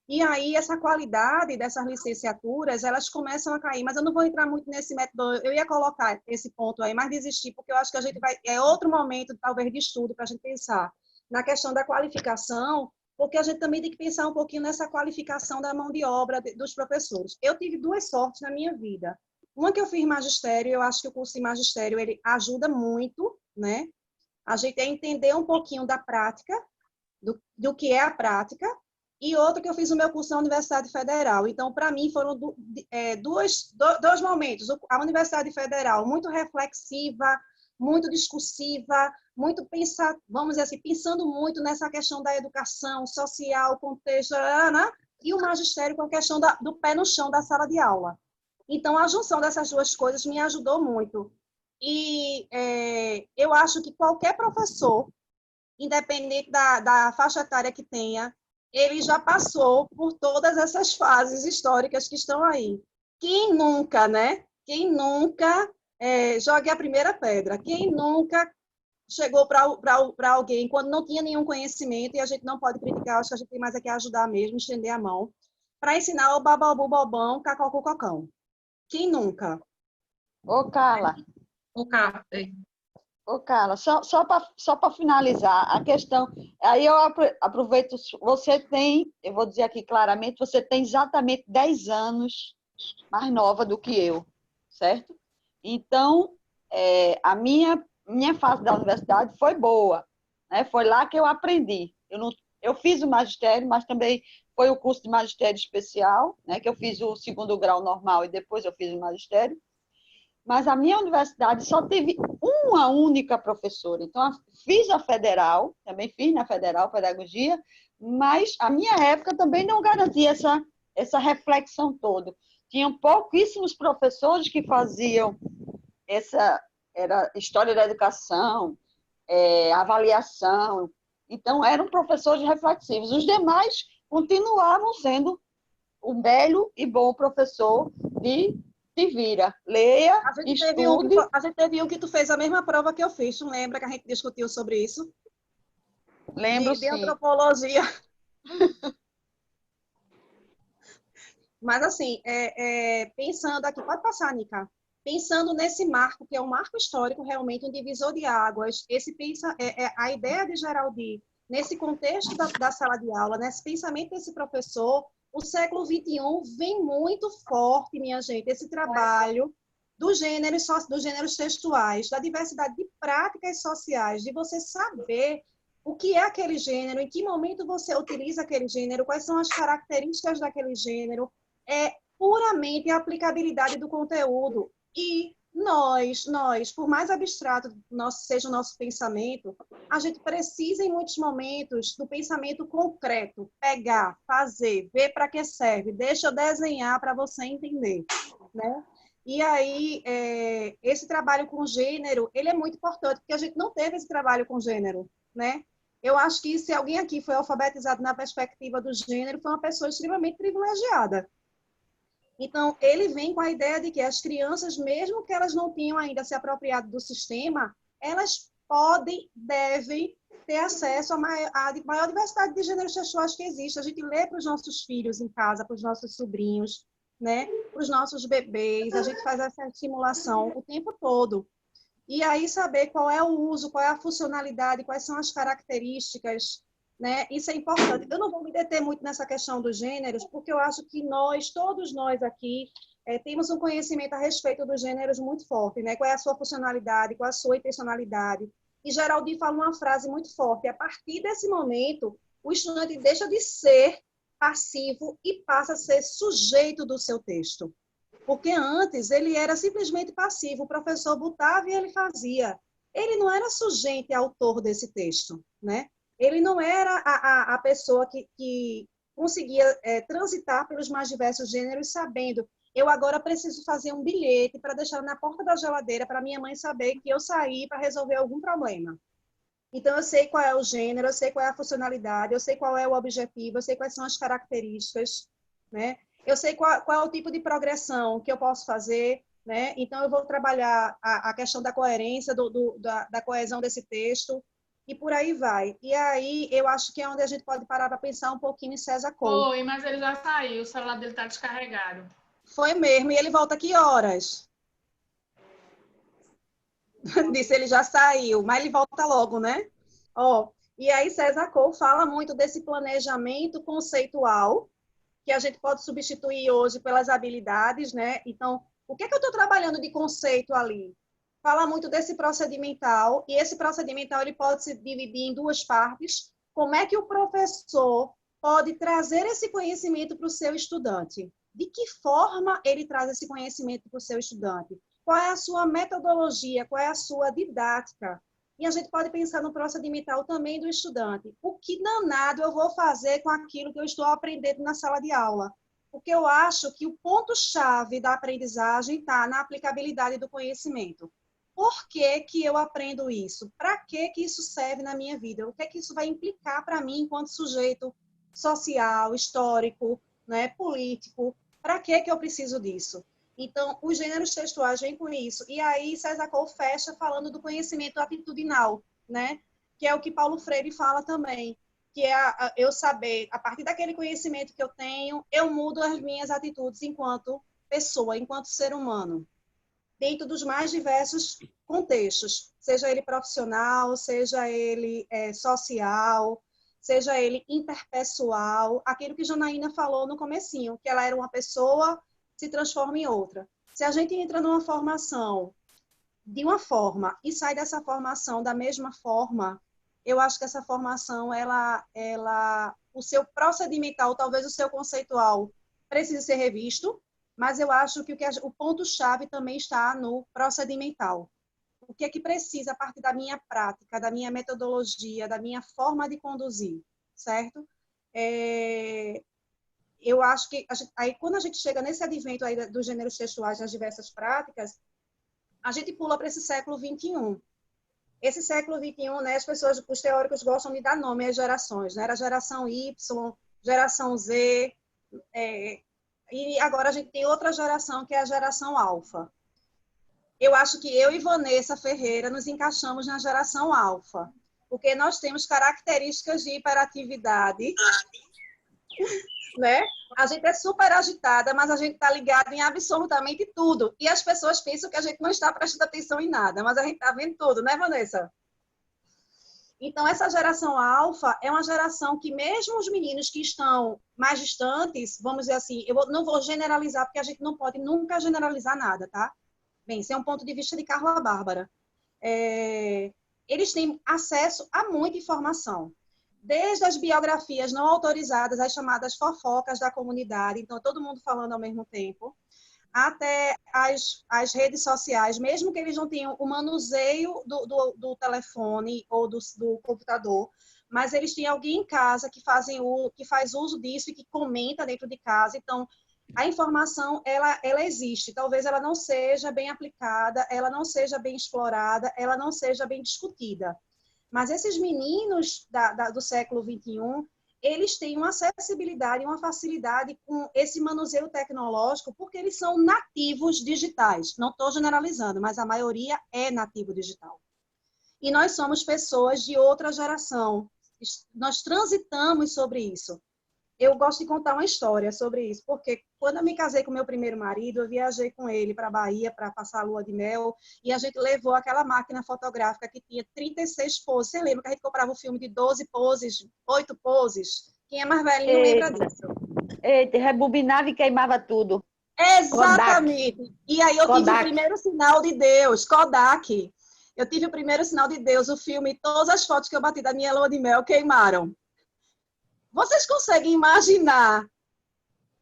Speaker 11: E aí, essa qualidade dessas licenciaturas, elas começam a cair. Mas eu não vou entrar muito nesse método. Eu ia colocar esse ponto aí, mas desistir, porque eu acho que a gente vai... É outro momento, talvez, de estudo para a gente pensar na questão da qualificação, porque a gente também tem que pensar um pouquinho nessa qualificação da mão de obra dos professores. Eu tive duas sortes na minha vida. Uma que eu fiz magistério, eu acho que o curso de magistério, ele ajuda muito, né? A gente a entender um pouquinho da prática, do que é a prática, e outra que eu fiz o meu curso na Universidade Federal. Então, para mim, foram dois momentos. A Universidade Federal, muito reflexiva, muito discursiva, muito vamos dizer assim, pensando muito nessa questão da educação social, contexto, né? E o magistério com a questão do pé no chão da sala de aula. Então, a junção dessas duas coisas me ajudou muito. E eu acho que qualquer professor, independente da faixa etária que tenha, ele já passou por todas essas fases históricas que estão aí. Quem nunca, né? Quem nunca jogue a primeira pedra? Quem nunca chegou para alguém quando não tinha nenhum conhecimento, e a gente não pode criticar, acho que a gente tem mais aqui a ajudar mesmo, estender a mão, para ensinar o bababu, bobão, cacau, cocão. Quem nunca?
Speaker 7: Ô, Carla. Ô, Carla, só para finalizar a questão, aí eu aproveito, você tem, eu vou dizer aqui claramente, você tem exatamente 10 anos mais nova do que eu, certo? Então, a minha fase da universidade foi boa, né? Foi lá que eu aprendi. Eu fiz o magistério, mas também foi o curso de magistério especial, né? Que eu fiz o 2º grau normal e depois eu fiz o magistério. Mas a minha universidade só teve uma única professora. Então, fiz a federal, também fiz na federal, pedagogia, mas a minha época também não garantia essa reflexão toda. Tinham pouquíssimos professores que faziam era história da educação, avaliação. Então, eram professores reflexivos. Os demais continuavam sendo o belo e bom professor de te vira, leia, estude.
Speaker 11: A gente teve um que tu fez a mesma prova que eu fiz, tu lembra que a gente discutiu sobre isso?
Speaker 7: Lembro,
Speaker 11: de
Speaker 7: sim.
Speaker 11: Antropologia. Mas, assim, pensando aqui, pode passar, Nica. Pensando nesse marco, que é um marco histórico, realmente um divisor de águas, a ideia de Geraldi, nesse contexto da sala de aula, nesse pensamento desse professor, o século XXI vem muito forte, minha gente, esse trabalho dos gêneros textuais, da diversidade de práticas sociais, de você saber o que é aquele gênero, em que momento você utiliza aquele gênero, quais são as características daquele gênero, puramente a aplicabilidade do conteúdo. E nós, por mais abstrato seja o nosso pensamento, a gente precisa, em muitos momentos, do pensamento concreto, pegar, fazer, ver para que serve, deixa eu desenhar para você entender, né? E aí, esse trabalho com gênero, ele é muito importante, porque a gente não teve esse trabalho com gênero, né? Eu acho que se alguém aqui foi alfabetizado na perspectiva do gênero, foi uma pessoa extremamente privilegiada. Então, ele vem com a ideia de que as crianças, mesmo que elas não tenham ainda se apropriado do sistema, elas devem ter acesso à maior diversidade de gêneros textuais que existe. A gente lê para os nossos filhos em casa, para os nossos sobrinhos, né? Para os nossos bebês, a gente faz essa estimulação o tempo todo. E aí saber qual é o uso, qual é a funcionalidade, quais são as características, né? Isso é importante. Eu não vou me deter muito nessa questão dos gêneros, porque eu acho que todos nós aqui, temos um conhecimento a respeito dos gêneros muito forte, né? Qual é a sua funcionalidade, qual é a sua intencionalidade. E Geraldi fala uma frase muito forte: a partir desse momento, o estudante deixa de ser passivo e passa a ser sujeito do seu texto. Porque antes ele era simplesmente passivo, o professor botava e ele fazia. Ele não era sujeito e autor desse texto, né? Ele não era a pessoa que conseguia transitar pelos mais diversos gêneros sabendo, eu agora preciso fazer um bilhete para deixar na porta da geladeira para minha mãe saber que eu saí para resolver algum problema. Então, eu sei qual é o gênero, eu sei qual é a funcionalidade, eu sei qual é o objetivo, eu sei quais são as características, né? Eu sei qual é o tipo de progressão que eu posso fazer, né? Então, eu vou trabalhar a questão da coerência, da coesão desse texto, e por aí vai. E aí, eu acho que é onde a gente pode parar para pensar um pouquinho em César Cole.
Speaker 2: Foi, mas ele já saiu, o celular dele está descarregado.
Speaker 11: Foi mesmo, e ele volta que horas? Disse, ele já saiu, mas ele volta logo, né? Ó, e aí César Cole fala muito desse planejamento conceitual, que a gente pode substituir hoje pelas habilidades, né? Então, o que é que eu estou trabalhando de conceito ali? Fala muito desse procedimental, e esse procedimental ele pode se dividir em duas partes. Como é que o professor pode trazer esse conhecimento para o seu estudante? De que forma ele traz esse conhecimento para o seu estudante? Qual é a sua metodologia? Qual é a sua didática? E a gente pode pensar no procedimental também do estudante. O que danado eu vou fazer com aquilo que eu estou aprendendo na sala de aula? Porque eu acho que o ponto-chave da aprendizagem está na aplicabilidade do conhecimento. Por que que eu aprendo isso? Para que que isso serve na minha vida? O que é que isso vai implicar para mim enquanto sujeito social, histórico, né, político? Para que que eu preciso disso? Então, os gêneros textuais vêm com isso. E aí, César Cole fecha falando do conhecimento atitudinal, né? Que é o que Paulo Freire fala também, que é eu saber, a partir daquele conhecimento que eu tenho, eu mudo as minhas atitudes enquanto pessoa, enquanto ser humano, dentro dos mais diversos contextos, seja ele profissional, seja ele social, seja ele interpessoal, aquilo que Janaína falou no comecinho, que ela era uma pessoa, se transforma em outra. Se a gente entra numa formação de uma forma e sai dessa formação da mesma forma, eu acho que essa formação, o seu procedimental, talvez o seu conceitual, precisa ser revisto, mas eu acho que o ponto-chave também está no procedimental. O que é que precisa a partir da minha prática, da minha metodologia, da minha forma de conduzir, certo? Eu acho que aí quando a gente chega nesse advento aí dos gêneros textuais nas diversas práticas, a gente pula para esse século XXI. Esse século XXI, né, os teóricos gostam de dar nome às gerações, né? Era a geração Y, geração Z, e agora a gente tem outra geração, que é a geração alfa. Eu acho que eu e Vanessa Ferreira nos encaixamos na geração alfa, porque nós temos características de hiperatividade, né? A gente é super agitada, mas a gente está ligada em absolutamente tudo. E as pessoas pensam que a gente não está prestando atenção em nada, mas a gente está vendo tudo, né, Vanessa? Então, essa geração alfa é uma geração que mesmo os meninos que estão mais distantes, vamos dizer assim, não vou generalizar, porque a gente não pode nunca generalizar nada, tá? Bem, esse é um ponto de vista de Carla Bárbara. Eles têm acesso a muita informação. Desde as biografias não autorizadas, as chamadas fofocas da comunidade, então todo mundo falando ao mesmo tempo, até as redes sociais, mesmo que eles não tenham o manuseio do telefone ou do computador, mas eles têm alguém em casa que faz uso disso e que comenta dentro de casa. Então, a informação, ela existe. Talvez ela não seja bem aplicada, ela não seja bem explorada, ela não seja bem discutida. Mas esses meninos do século XXI, eles têm uma acessibilidade, uma facilidade com esse manuseio tecnológico, porque eles são nativos digitais. Não estou generalizando, mas a maioria é nativo digital. E nós somos pessoas de outra geração. Nós transitamos sobre isso. Eu gosto de contar uma história sobre isso, porque quando eu me casei com meu primeiro marido, eu viajei com ele para a Bahia para passar a lua de mel, e a gente levou aquela máquina fotográfica que tinha 36 poses. Você lembra que a gente comprava um filme de 12 poses, 8 poses? Quem é mais velhinho lembra disso.
Speaker 7: Eita, rebobinava e queimava tudo.
Speaker 11: Exatamente. Kodak. E aí eu tive
Speaker 7: Kodak.
Speaker 11: o primeiro sinal de Deus, Kodak. Eu tive o primeiro sinal de Deus, o filme, todas as fotos que eu bati da minha lua de mel queimaram. Vocês conseguem imaginar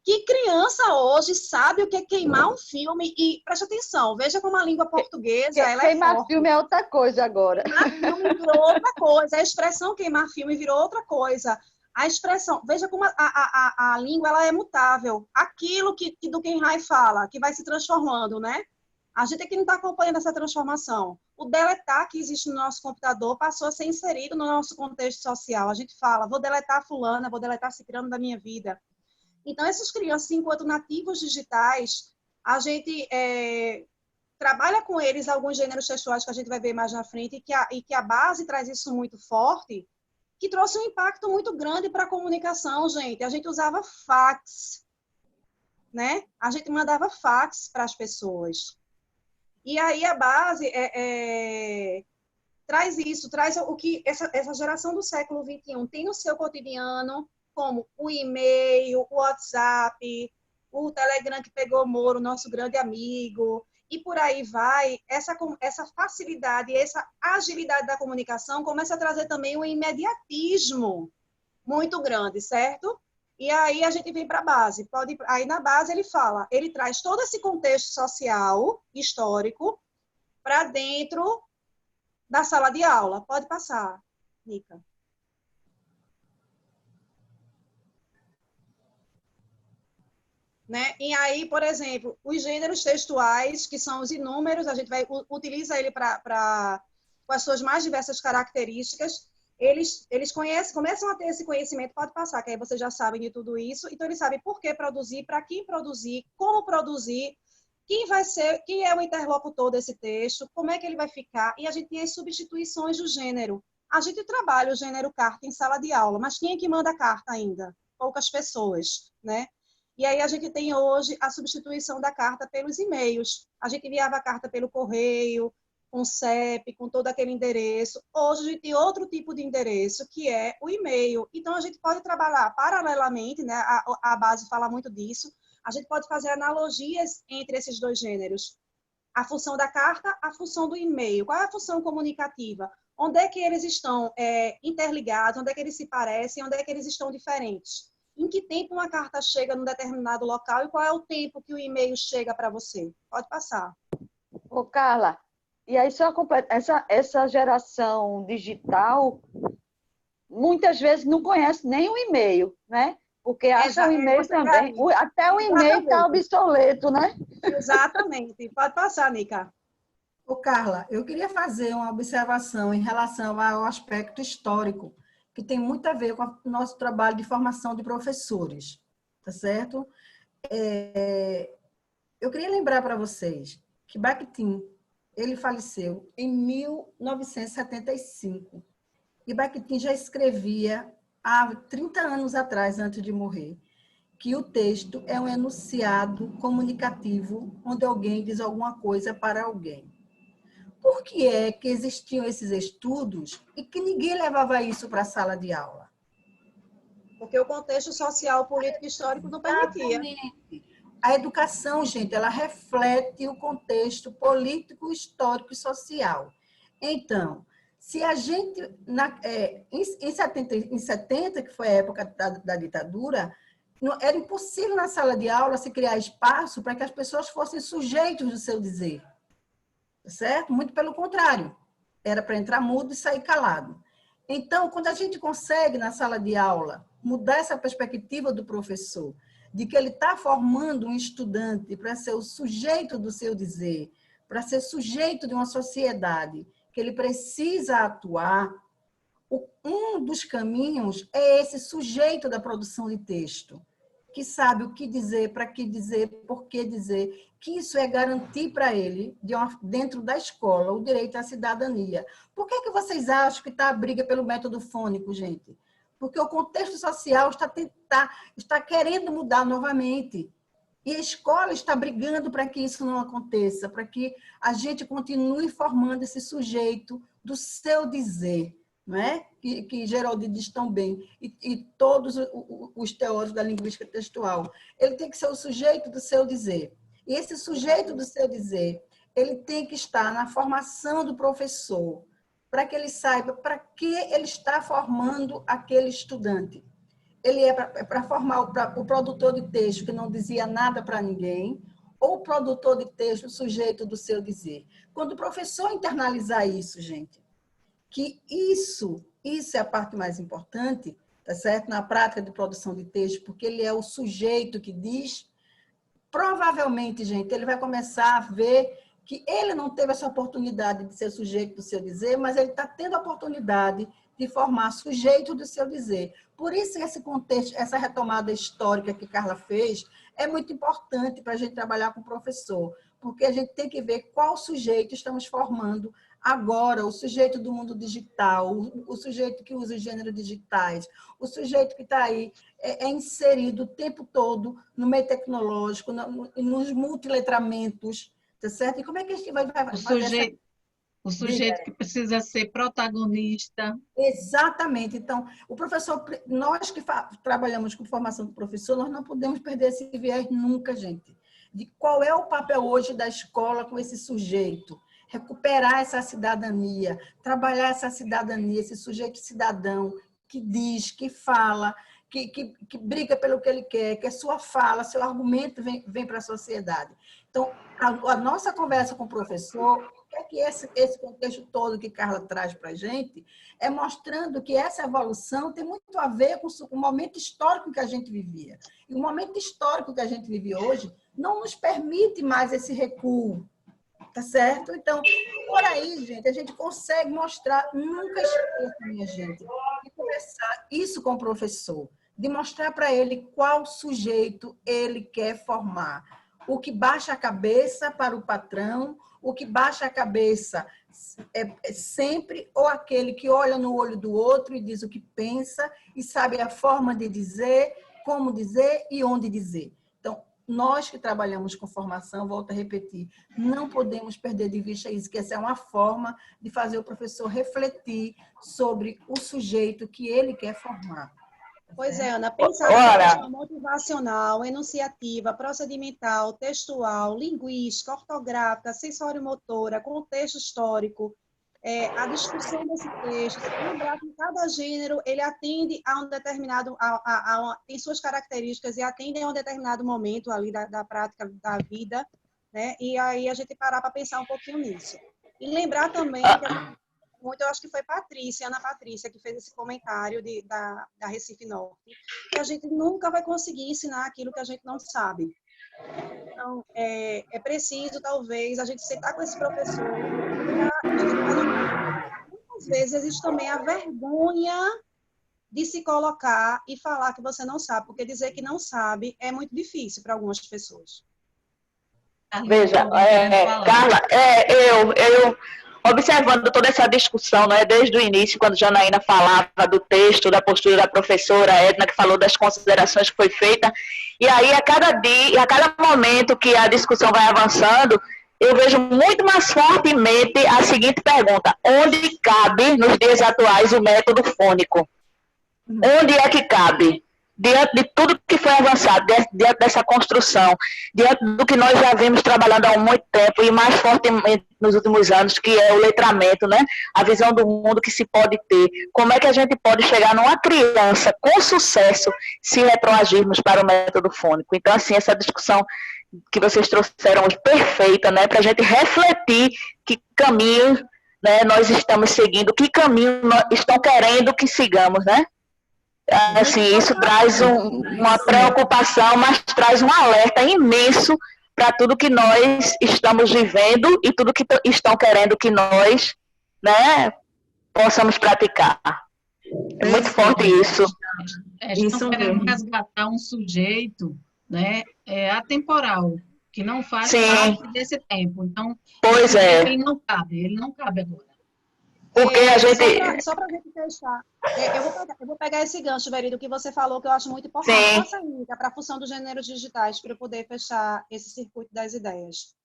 Speaker 11: Que criança hoje sabe o que é queimar um filme? E preste atenção, veja como a língua portuguesa ela é
Speaker 7: Queimar
Speaker 11: forte.
Speaker 7: filme é outra coisa agora.
Speaker 11: Queimar filme virou outra coisa. A expressão queimar filme virou outra coisa. A expressão, veja como a língua ela é mutável. Aquilo que do Kenrai fala, que vai se transformando, né? A gente aqui não está acompanhando essa transformação. O deletar que existe no nosso computador passou a ser inserido no nosso contexto social. A gente fala, vou deletar fulana, vou deletar ciclano da minha vida. Então, essas crianças, enquanto nativos digitais, a gente trabalha com eles alguns gêneros textuais que a gente vai ver mais na frente e que a base traz isso muito forte, que trouxe um impacto muito grande para a comunicação, gente. A gente usava fax, né? A gente mandava fax para as pessoas. E aí a base traz isso, traz o que essa geração do século XXI tem no seu cotidiano, como o e-mail, o WhatsApp, o Telegram que pegou o Moro, nosso grande amigo, e por aí vai, essa facilidade, essa agilidade da comunicação começa a trazer também um imediatismo muito grande, certo? E aí a gente vem para a base. Aí na base ele traz todo esse contexto social, histórico, para dentro da sala de aula. Pode passar, Nica. Né? E aí, por exemplo, os gêneros textuais, que são os inúmeros, a gente utiliza ele com as suas mais diversas características, eles começam a ter esse conhecimento, pode passar, que aí vocês já sabem de tudo isso, então eles sabem por que produzir, para quem produzir, como produzir, quem é o interlocutor desse texto, como é que ele vai ficar, e a gente tem as substituições do gênero. A gente trabalha o gênero carta em sala de aula, mas quem é que manda carta ainda? Poucas pessoas, né? E aí a gente tem hoje a substituição da carta pelos e-mails. A gente enviava a carta pelo correio, com CEP, com todo aquele endereço. Hoje a gente tem outro tipo de endereço, que é o e-mail. Então a gente pode trabalhar paralelamente, né? A base fala muito disso. A gente pode fazer analogias entre esses dois gêneros. A função da carta, a função do e-mail. Qual é a função comunicativa? Onde é que eles estão interligados? Onde é que eles se parecem? Onde é que eles estão diferentes? Em que tempo uma carta chega num determinado local e qual é o tempo que o e-mail chega para você? Pode passar.
Speaker 7: Ô, Carla, e aí só essa geração digital muitas vezes não conhece nem o e-mail, né? Porque acha o e-mail também. Até o e-mail está obsoleto, né?
Speaker 11: Exatamente. Pode passar, Nica.
Speaker 10: Ô, Carla, eu queria fazer uma observação em relação ao aspecto histórico, que tem muito a ver com o nosso trabalho de formação de professores, tá certo? Eu queria lembrar para vocês que Bakhtin, ele faleceu em 1975, e Bakhtin já escrevia há 30 anos atrás, antes de morrer, que o texto é um enunciado comunicativo, onde alguém diz alguma coisa para alguém. Por que é que existiam esses estudos e que ninguém levava isso para a sala de aula?
Speaker 11: Porque o contexto social, político e histórico não permitia.
Speaker 10: Exatamente. A educação, gente, ela reflete o contexto político, histórico e social. Então, se a gente, em 70, que foi a época da ditadura, era impossível na sala de aula se criar espaço para que as pessoas fossem sujeitos do seu dizer. Certo? Muito pelo contrário. Era para entrar mudo e sair calado. Então, quando a gente consegue, na sala de aula, mudar essa perspectiva do professor, de que ele está formando um estudante para ser o sujeito do seu dizer, para ser sujeito de uma sociedade, que ele precisa atuar, um dos caminhos é esse sujeito da produção de texto, que sabe o que dizer, para que dizer, por que dizer, que isso é garantir para ele, dentro da escola, o direito à cidadania. Por que vocês acham que está a briga pelo método fônico, gente? Porque o contexto social está querendo mudar novamente. E a escola está brigando para que isso não aconteça, para que a gente continue formando esse sujeito do seu dizer, não é? Que Geraldo diz tão bem, e todos os teóricos da linguística textual. Ele tem que ser o sujeito do seu dizer. E esse sujeito do seu dizer, ele tem que estar na formação do professor, para que ele saiba para que ele está formando aquele estudante. ele é para formar o produtor de texto que não dizia nada para ninguém, ou o produtor de texto, o sujeito do seu dizer. Quando o professor internalizar isso, gente, que isso é a parte mais importante, tá certo? Na prática de produção de texto, porque ele é o sujeito que diz, provavelmente, gente, ele vai começar a ver que ele não teve essa oportunidade de ser sujeito do seu dizer, mas ele está tendo a oportunidade de formar sujeito do seu dizer. Por isso, esse contexto, essa retomada histórica que Carla fez, é muito importante para a gente trabalhar com o professor, porque a gente tem que ver qual sujeito estamos formando agora, o sujeito do mundo digital, o sujeito que usa os gêneros digitais, o sujeito que está aí inserido o tempo todo no meio tecnológico, nos multiletramentos, tá certo? E como é que a gente vai fazer
Speaker 8: o sujeito que precisa ser protagonista.
Speaker 10: Exatamente. Então, o professor, nós que trabalhamos com formação do professor, nós não podemos perder esse viés nunca, gente. De qual é o papel hoje da escola com esse sujeito? Recuperar essa cidadania, trabalhar essa cidadania, esse sujeito cidadão que diz, que fala, que briga pelo que ele quer, que a sua fala, seu argumento vem para a sociedade. Então, a nossa conversa com o professor, é que esse contexto todo que Carla traz para a gente, é mostrando que essa evolução tem muito a ver com o momento histórico que a gente vivia. E o momento histórico que a gente vive hoje não nos permite mais esse recuo, tá certo? Então, por aí, gente, a gente consegue mostrar, nunca esqueça, minha gente, de conversar isso com o professor, de mostrar para ele qual sujeito ele quer formar. O que baixa a cabeça para o patrão, o que baixa a cabeça é sempre ou aquele que olha no olho do outro e diz o que pensa e sabe a forma de dizer, como dizer e onde dizer. Então, nós que trabalhamos com formação, volto a repetir, não podemos perder de vista isso, que essa é uma forma de fazer o professor refletir sobre o sujeito que ele quer formar.
Speaker 11: Pois é, Ana, pensar na questão motivacional, enunciativa, procedimental, textual, linguística, ortográfica, sensório-motora, contexto histórico, a discussão desse texto, lembrar que cada gênero ele atende a um determinado, tem suas características e atende a um determinado momento ali da prática da vida, né? E aí a gente parar para pensar um pouquinho nisso. E lembrar também que muito, eu acho que foi Ana Patrícia, que fez esse comentário da Recife Norte, que a gente nunca vai conseguir ensinar aquilo que a gente não sabe. Então, é preciso, talvez, a gente sentar com esse professor. Muitas vezes existe também a vergonha de se colocar e falar que você não sabe, porque dizer que não sabe é muito difícil para algumas pessoas.
Speaker 7: Veja, Carla, eu observando toda essa discussão, né, desde o início, quando Janaína falava do texto, da postura da professora Edna, que falou das considerações que foi feita, e aí a cada dia, a cada momento que a discussão vai avançando, eu vejo muito mais fortemente a seguinte pergunta: onde cabe, nos dias atuais, o método fônico? Onde é que cabe? Diante de tudo que foi avançado, diante dessa construção, diante do que nós já vimos trabalhando há muito tempo e mais fortemente nos últimos anos, que é o letramento, né? A visão do mundo que se pode ter. Como é que a gente pode chegar numa criança com sucesso se retroagirmos para o método fônico? Então, assim, essa discussão que vocês trouxeram hoje, perfeita, né? Para a gente refletir que caminho, né, nós estamos seguindo, que caminho estão querendo que sigamos, né? Assim, isso traz uma preocupação, mas traz um alerta imenso para tudo que nós estamos vivendo e tudo que estão querendo que nós, né, possamos praticar. É muito forte isso.
Speaker 8: Estão querendo resgatar um sujeito, né, atemporal, que não faz parte desse tempo. Então,
Speaker 7: pois
Speaker 8: ele não cabe agora.
Speaker 7: Porque a gente...
Speaker 11: Só para a gente fechar, eu vou pegar esse gancho, Verido, que você falou, que eu acho muito importante. Passa aí, para a função dos gêneros digitais, para eu poder fechar esse circuito das ideias.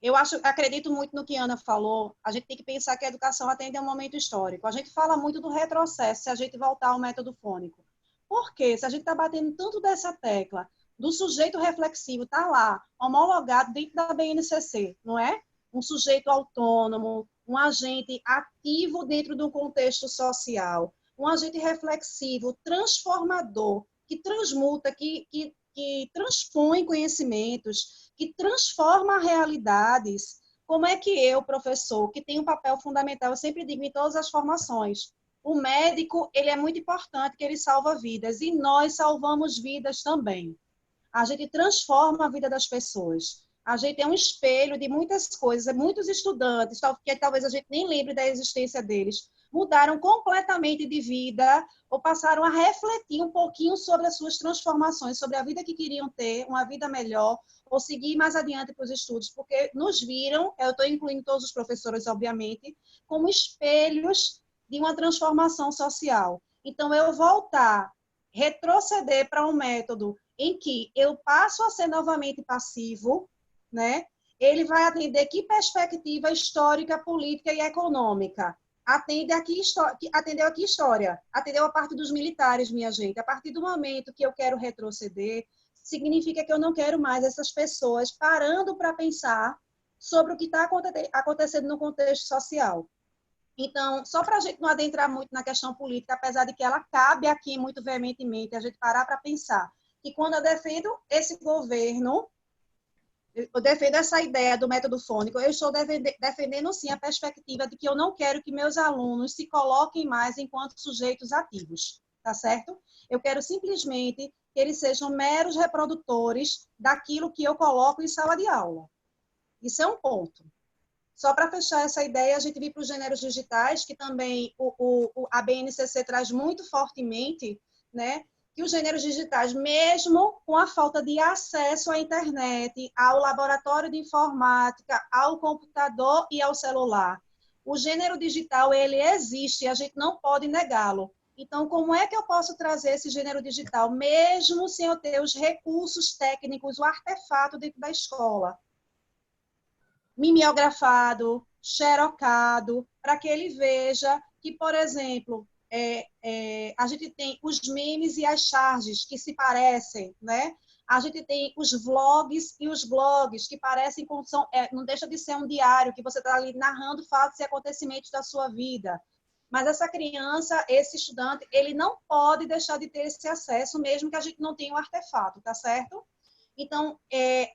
Speaker 11: Eu acredito muito no que a Ana falou. A gente tem que pensar que a educação atende a um momento histórico. A gente fala muito do retrocesso, se a gente voltar ao método fônico. Por quê? Se a gente está batendo tanto dessa tecla, do sujeito reflexivo, está lá, homologado dentro da BNCC, não é? Um sujeito autônomo, um agente ativo dentro do contexto social, um agente reflexivo, transformador, que transmuta, que transpõe conhecimentos, que transforma realidades. Como é que eu, professor, que tem um papel fundamental, eu sempre digo em todas as formações, o médico, ele é muito importante, que ele salva vidas, e nós salvamos vidas também. A gente transforma a vida das pessoas. A gente é um espelho de muitas coisas. Muitos estudantes, que talvez a gente nem lembre da existência deles, mudaram completamente de vida ou passaram a refletir um pouquinho sobre as suas transformações, sobre a vida que queriam ter, uma vida melhor, ou seguir mais adiante para os estudos, porque nos viram, eu estou incluindo todos os professores, obviamente, como espelhos de uma transformação social. Então, eu voltar, retroceder para um método em que eu passo a ser novamente passivo, né? Ele vai atender que perspectiva histórica, política e econômica? Atendeu aqui história, atendeu a parte dos militares, minha gente. A partir do momento que eu quero retroceder, significa que eu não quero mais essas pessoas parando para pensar sobre o que está acontecendo no contexto social. Então, só para a gente não adentrar muito na questão política, apesar de que ela cabe aqui muito veementemente, a gente parar para pensar que quando eu defendo esse governo, eu defendo essa ideia do método fônico, eu estou defendendo, sim, a perspectiva de que eu não quero que meus alunos se coloquem mais enquanto sujeitos ativos, tá certo? Eu quero simplesmente que eles sejam meros reprodutores daquilo que eu coloco em sala de aula. Isso é um ponto. Só para fechar essa ideia, a gente vai para os gêneros digitais, que também a BNCC traz muito fortemente, né? Que os gêneros digitais, mesmo com a falta de acesso à internet, ao laboratório de informática, ao computador e ao celular, o gênero digital, ele existe e a gente não pode negá-lo. Então, como é que eu posso trazer esse gênero digital, mesmo sem eu ter os recursos técnicos, o artefato dentro da escola? Mimeografado, xerocado, para que ele veja que, por exemplo, a gente tem os memes e as charges que se parecem, né? A gente tem os vlogs e os blogs que parecem, não deixa de ser um diário, que você está ali narrando fatos e acontecimentos da sua vida. Mas essa criança, esse estudante, ele não pode deixar de ter esse acesso, mesmo que a gente não tenha o artefato, tá certo? Então,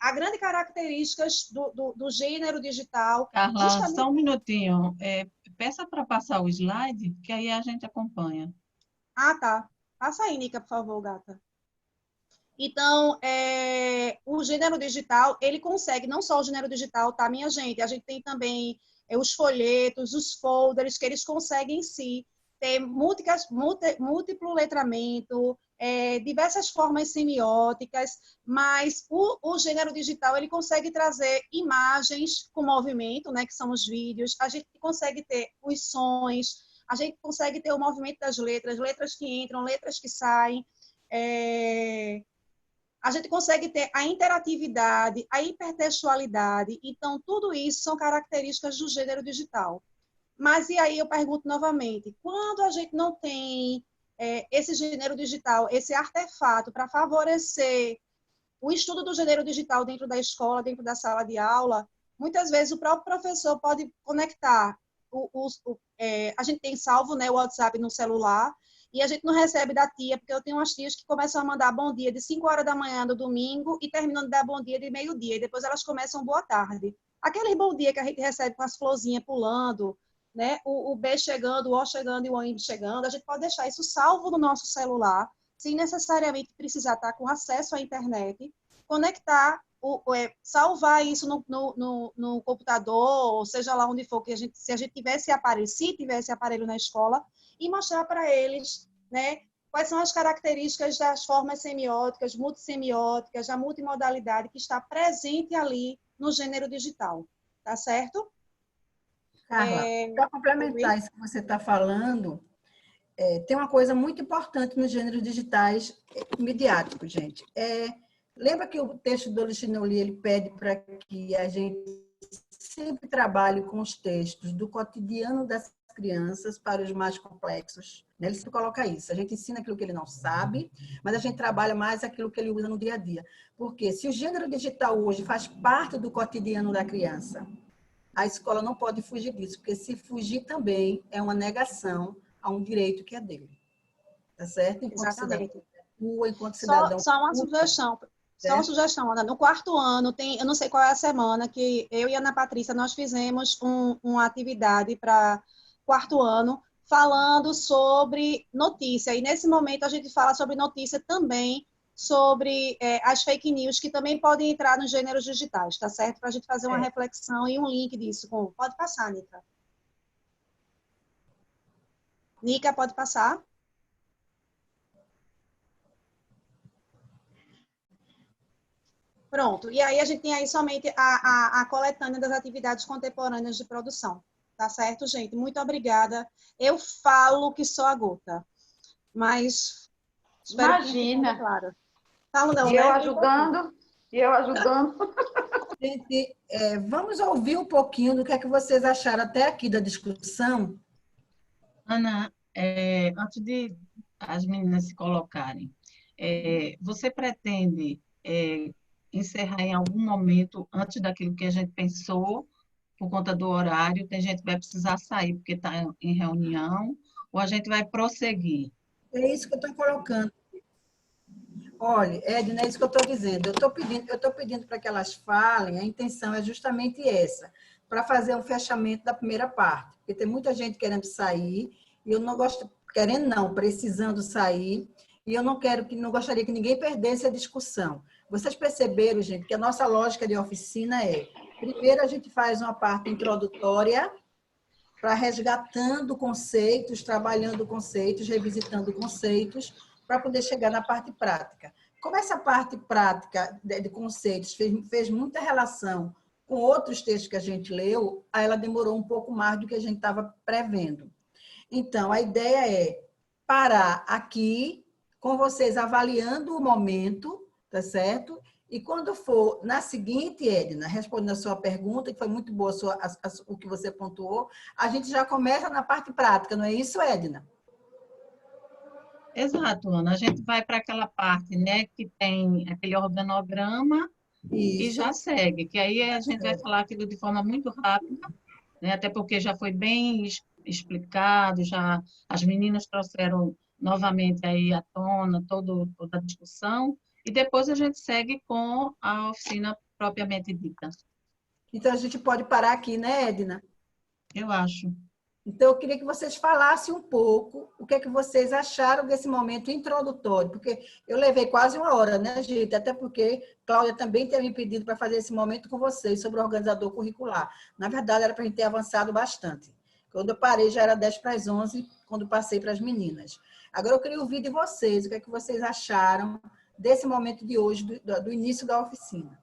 Speaker 11: a grande característica do gênero digital...
Speaker 8: Carla,
Speaker 11: justamente...
Speaker 8: só um minutinho. Peça para passar o slide, que aí a gente acompanha.
Speaker 11: Ah, tá. Passa aí, Nica, por favor, gata. Então, o gênero digital, ele consegue, não só o gênero digital, tá, minha gente? A gente tem também os folhetos, os folders, que eles conseguem, sim, ter múltiplo letramento, diversas formas semióticas, mas o gênero digital, ele consegue trazer imagens com movimento, né, que são os vídeos, a gente consegue ter os sons, a gente consegue ter o movimento das letras, letras que entram, letras que saem, a gente consegue ter a interatividade, a hipertextualidade, então tudo isso são características do gênero digital. Mas e aí eu pergunto novamente, quando a gente não tem esse gênero digital, esse artefato para favorecer o estudo do gênero digital dentro da escola, dentro da sala de aula, muitas vezes o próprio professor pode conectar, a gente tem salvo, né, o WhatsApp no celular, e a gente não recebe da tia, porque eu tenho umas tias que começam a mandar bom dia de 5 horas da manhã do domingo e terminam de dar bom dia de meio-dia, e depois elas começam boa tarde. Aquele bom dia que a gente recebe com as florzinhas pulando, né? O B chegando, o O chegando e o OIM chegando, a gente pode deixar isso salvo no nosso celular, sem necessariamente precisar estar com acesso à internet, conectar, salvar isso no computador, ou seja lá onde for, que se a gente tivesse aparelho na escola, e mostrar para eles, né, quais são as características das formas semióticas, multissemióticas, da multimodalidade que está presente ali no gênero digital, tá certo?
Speaker 10: Carla, para complementar isso que você está falando, tem uma coisa muito importante nos gêneros digitais midiáticos, gente. Lembra que o texto do Alexandre Oli, ele pede para que a gente sempre trabalhe com os textos do cotidiano das crianças para os mais complexos. Ele sempre coloca isso. A gente ensina aquilo que ele não sabe, mas a gente trabalha mais aquilo que ele usa no dia a dia. Porque se o gênero digital hoje faz parte do cotidiano da criança, a escola não pode fugir disso, porque se fugir também é uma negação a um direito que é dele. Tá certo? Enquanto cidadão
Speaker 11: Exatamente.
Speaker 10: enquanto cidadão.
Speaker 11: Só uma sugestão. Só uma sugestão, Ana. No quarto ano, eu não sei qual é a semana, que eu e a Ana Patrícia, nós fizemos uma atividade para quarto ano, falando sobre notícia. E nesse momento a gente fala sobre notícia também, sobre as fake news, que também podem entrar nos gêneros digitais, tá certo? Para a gente fazer uma reflexão e um link disso. Pode passar, Nica. Nica, pode passar? Pronto. E aí a gente tem aí somente a coletânea das atividades contemporâneas de produção. Tá certo, gente? Muito obrigada. Eu falo que sou a gota, mas espero
Speaker 7: Imagina.
Speaker 11: Que claro. Falo não,
Speaker 7: E
Speaker 11: né?
Speaker 7: eu ajudando.
Speaker 10: Gente, vamos ouvir um pouquinho do que é que vocês acharam até aqui da discussão.
Speaker 8: Ana, antes de as meninas se colocarem, você pretende encerrar em algum momento antes daquilo que a gente pensou, por conta do horário? Tem gente que vai precisar sair porque está em reunião, ou a gente vai prosseguir?
Speaker 10: É isso que eu estou colocando. Olha, Edna, é isso que eu estou dizendo. Eu estou pedindo para que elas falem, a intenção é justamente essa, para fazer um fechamento da primeira parte, porque tem muita gente querendo sair, e eu não gosto, querendo não, precisando sair, e eu não gostaria que ninguém perdesse a discussão. Vocês perceberam, gente, que a nossa lógica de oficina primeiro a gente faz uma parte introdutória, para resgatando conceitos, trabalhando conceitos, revisitando conceitos, para poder chegar na parte prática. Como essa parte prática de conceitos fez muita relação com outros textos que a gente leu, aí ela demorou um pouco mais do que a gente estava prevendo. Então, a ideia é parar aqui, com vocês avaliando o momento, tá certo? E quando for na seguinte, Edna, respondendo a sua pergunta, que foi muito boa o que você pontuou, a gente já começa na parte prática, não é isso, Edna?
Speaker 8: Exato, Ana. A gente vai para aquela parte, né, que tem aquele organograma e
Speaker 10: Isso.
Speaker 8: já segue, que aí a gente vai falar aquilo de forma muito rápida, né, até porque já foi bem explicado, já as meninas trouxeram novamente aí à tona toda a discussão, e depois a gente segue com a oficina propriamente dita.
Speaker 10: Então, a gente pode parar aqui, né, Edna?
Speaker 8: Eu acho.
Speaker 10: Então, eu queria que vocês falassem um pouco o que é que vocês acharam desse momento introdutório, porque eu levei quase uma hora, né, gente? Até porque Cláudia também tinha me pedido para fazer esse momento com vocês sobre o organizador curricular. Na verdade, era para a gente ter avançado bastante. Quando eu parei, já era 10 para as 11, quando passei para as meninas. Agora, eu queria ouvir de vocês, o que é que vocês acharam desse momento de hoje, do início da oficina.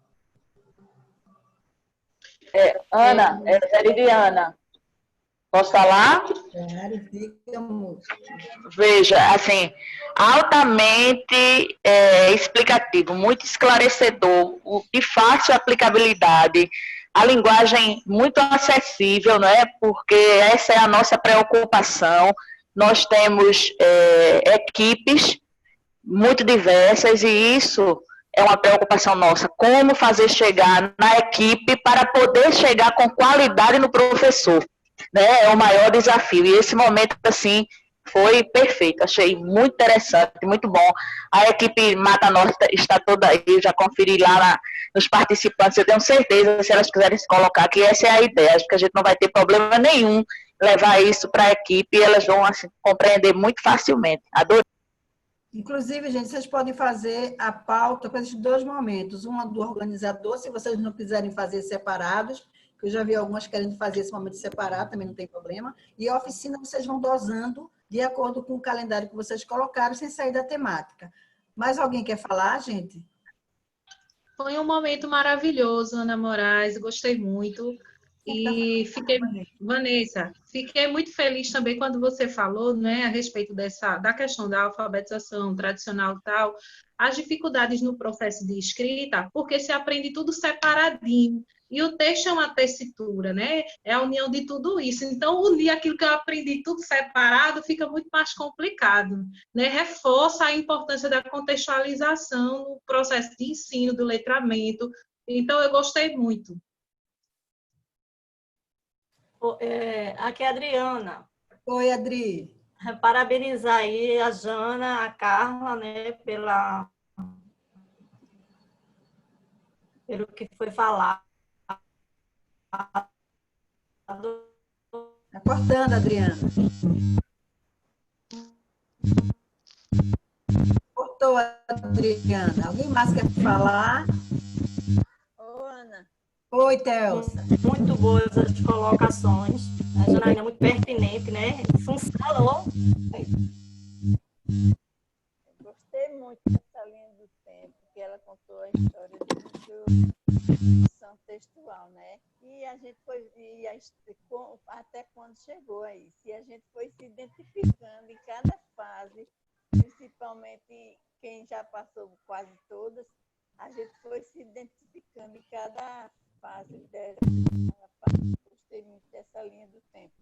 Speaker 7: Ana, Veridiana, posso falar?
Speaker 10: Claro, fica muito.
Speaker 7: Veja, assim, altamente explicativo, muito esclarecedor, de fácil aplicabilidade, a linguagem muito acessível, não é? Porque essa é a nossa preocupação. Nós temos equipes muito diversas e isso é uma preocupação nossa. Como fazer chegar na equipe para poder chegar com qualidade no professor, né? É o maior desafio. E esse momento, assim, foi perfeito. Achei muito interessante, muito bom. A equipe Mata Norte está toda aí, já conferi lá nos participantes. Eu tenho certeza, se elas quiserem se colocar, que essa é a ideia. Acho que a gente não vai ter problema nenhum levar isso para a equipe e elas vão assim, compreender muito facilmente. Adorei.
Speaker 10: Inclusive, gente, vocês podem fazer a pauta com esses dois momentos. Uma do organizador, se vocês não quiserem fazer separados, que eu já vi algumas querendo fazer esse momento separado, também não tem problema. E a oficina vocês vão dosando de acordo com o calendário que vocês colocaram, sem sair da temática. Mais alguém quer falar, gente?
Speaker 2: Foi um momento maravilhoso, Ana Moraes, gostei muito. E Vanessa, fiquei muito feliz também quando você falou, né, a respeito da questão da alfabetização tradicional e tal, as dificuldades no processo de escrita, porque se aprende tudo separadinho. E o texto é uma tessitura, né? É a união de tudo isso. Então, unir aquilo que eu aprendi tudo separado fica muito mais complicado, né? Reforça a importância da contextualização no processo de ensino, do letramento. Então, eu gostei muito.
Speaker 6: Aqui é a Adriana.
Speaker 10: Oi, Adri.
Speaker 12: parabenizar aí a Jana, a Carla, né, pelo que foi falado.
Speaker 10: Está cortando, Adriana. Cortou, Adriana. Alguém mais quer falar?
Speaker 7: Ô, Ana.
Speaker 10: Oi, Thelsa.
Speaker 12: Muito boas as colocações. A Janaína é muito pertinente, né? Funcionou.
Speaker 7: Gostei muito dessa linha do tempo, que ela contou a história de produção textual, né? E a gente foi, até quando chegou a isso, e a gente foi se identificando em cada fase, principalmente quem já passou quase todas, a gente foi se identificando em cada fase dela. Gostei muito dessa linha do tempo.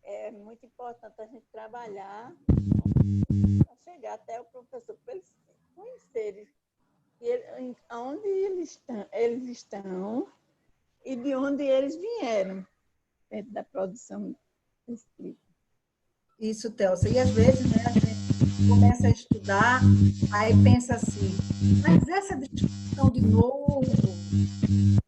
Speaker 7: É muito importante a gente trabalhar para chegar até o professor, para eles conhecerem onde eles estão e de onde eles vieram dentro da produção escrita.
Speaker 10: Isso, Thelsa. E às vezes, né, a gente começa a estudar, aí pensa assim, mas essa discussão de novo,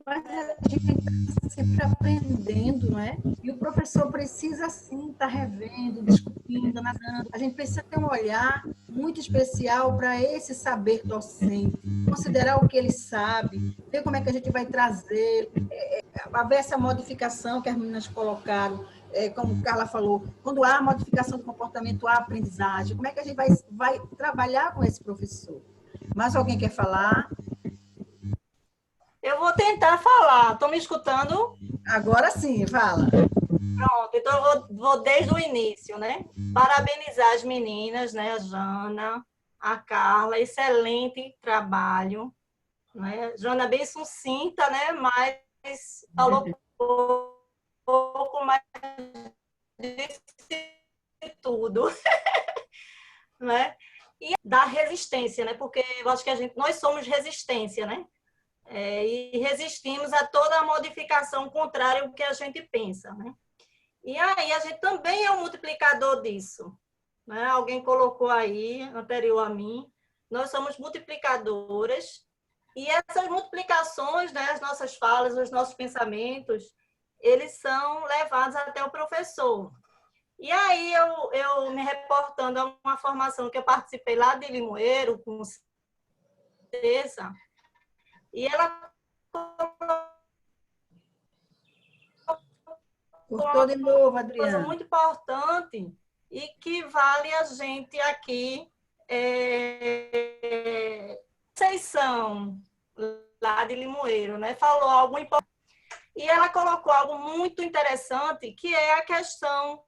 Speaker 10: mas a gente está sempre aprendendo, não é? E o professor precisa, sim, estar revendo, discutindo, analisando. A gente precisa ter um olhar muito especial para esse saber docente, considerar o que ele sabe, ver como é que a gente vai trazer, haver essa modificação que as meninas colocaram, como Carla falou, quando há modificação do comportamento, há aprendizagem. Como é que a gente vai trabalhar com esse professor? Mais alguém quer falar?
Speaker 12: Eu vou tentar falar. Estão me escutando?
Speaker 10: Agora sim, fala.
Speaker 12: Pronto, então eu vou desde o início, né? Parabenizar as meninas, né? A Jana, a Carla, excelente trabalho. Né? Jana bem sucinta, né? Mas falou pouco mais de tudo. Né? E da resistência, né? Porque eu acho que nós somos resistência, né? E resistimos a toda a modificação contrária ao que a gente pensa, né? E aí a gente também é um multiplicador disso, né? Alguém colocou aí, anterior a mim, nós somos multiplicadoras e essas multiplicações, né, as nossas falas, os nossos pensamentos, eles são levados até o professor. E aí eu me reportando a uma formação que eu participei lá de Limoeiro, com César, e ela
Speaker 10: cortou de novo,
Speaker 12: Adriana. Coisa muito importante e que vale a gente aqui vocês são lá de Limoeiro, né? Falou algo importante. E ela colocou algo muito interessante, que é a questão...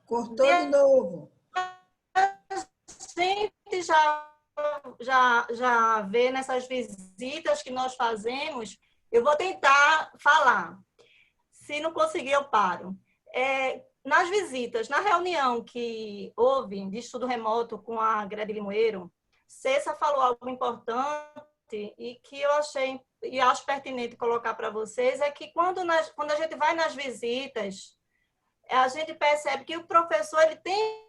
Speaker 10: Cortou de novo.
Speaker 12: A gente já vê nessas visitas que nós fazemos, eu vou tentar falar. Se não conseguir, eu paro. Nas visitas, na reunião que houve de estudo remoto com a Grede Limoeiro, Cessa falou algo importante e que eu achei e acho pertinente colocar para vocês, é que quando a gente vai nas visitas, a gente percebe que o professor ele tem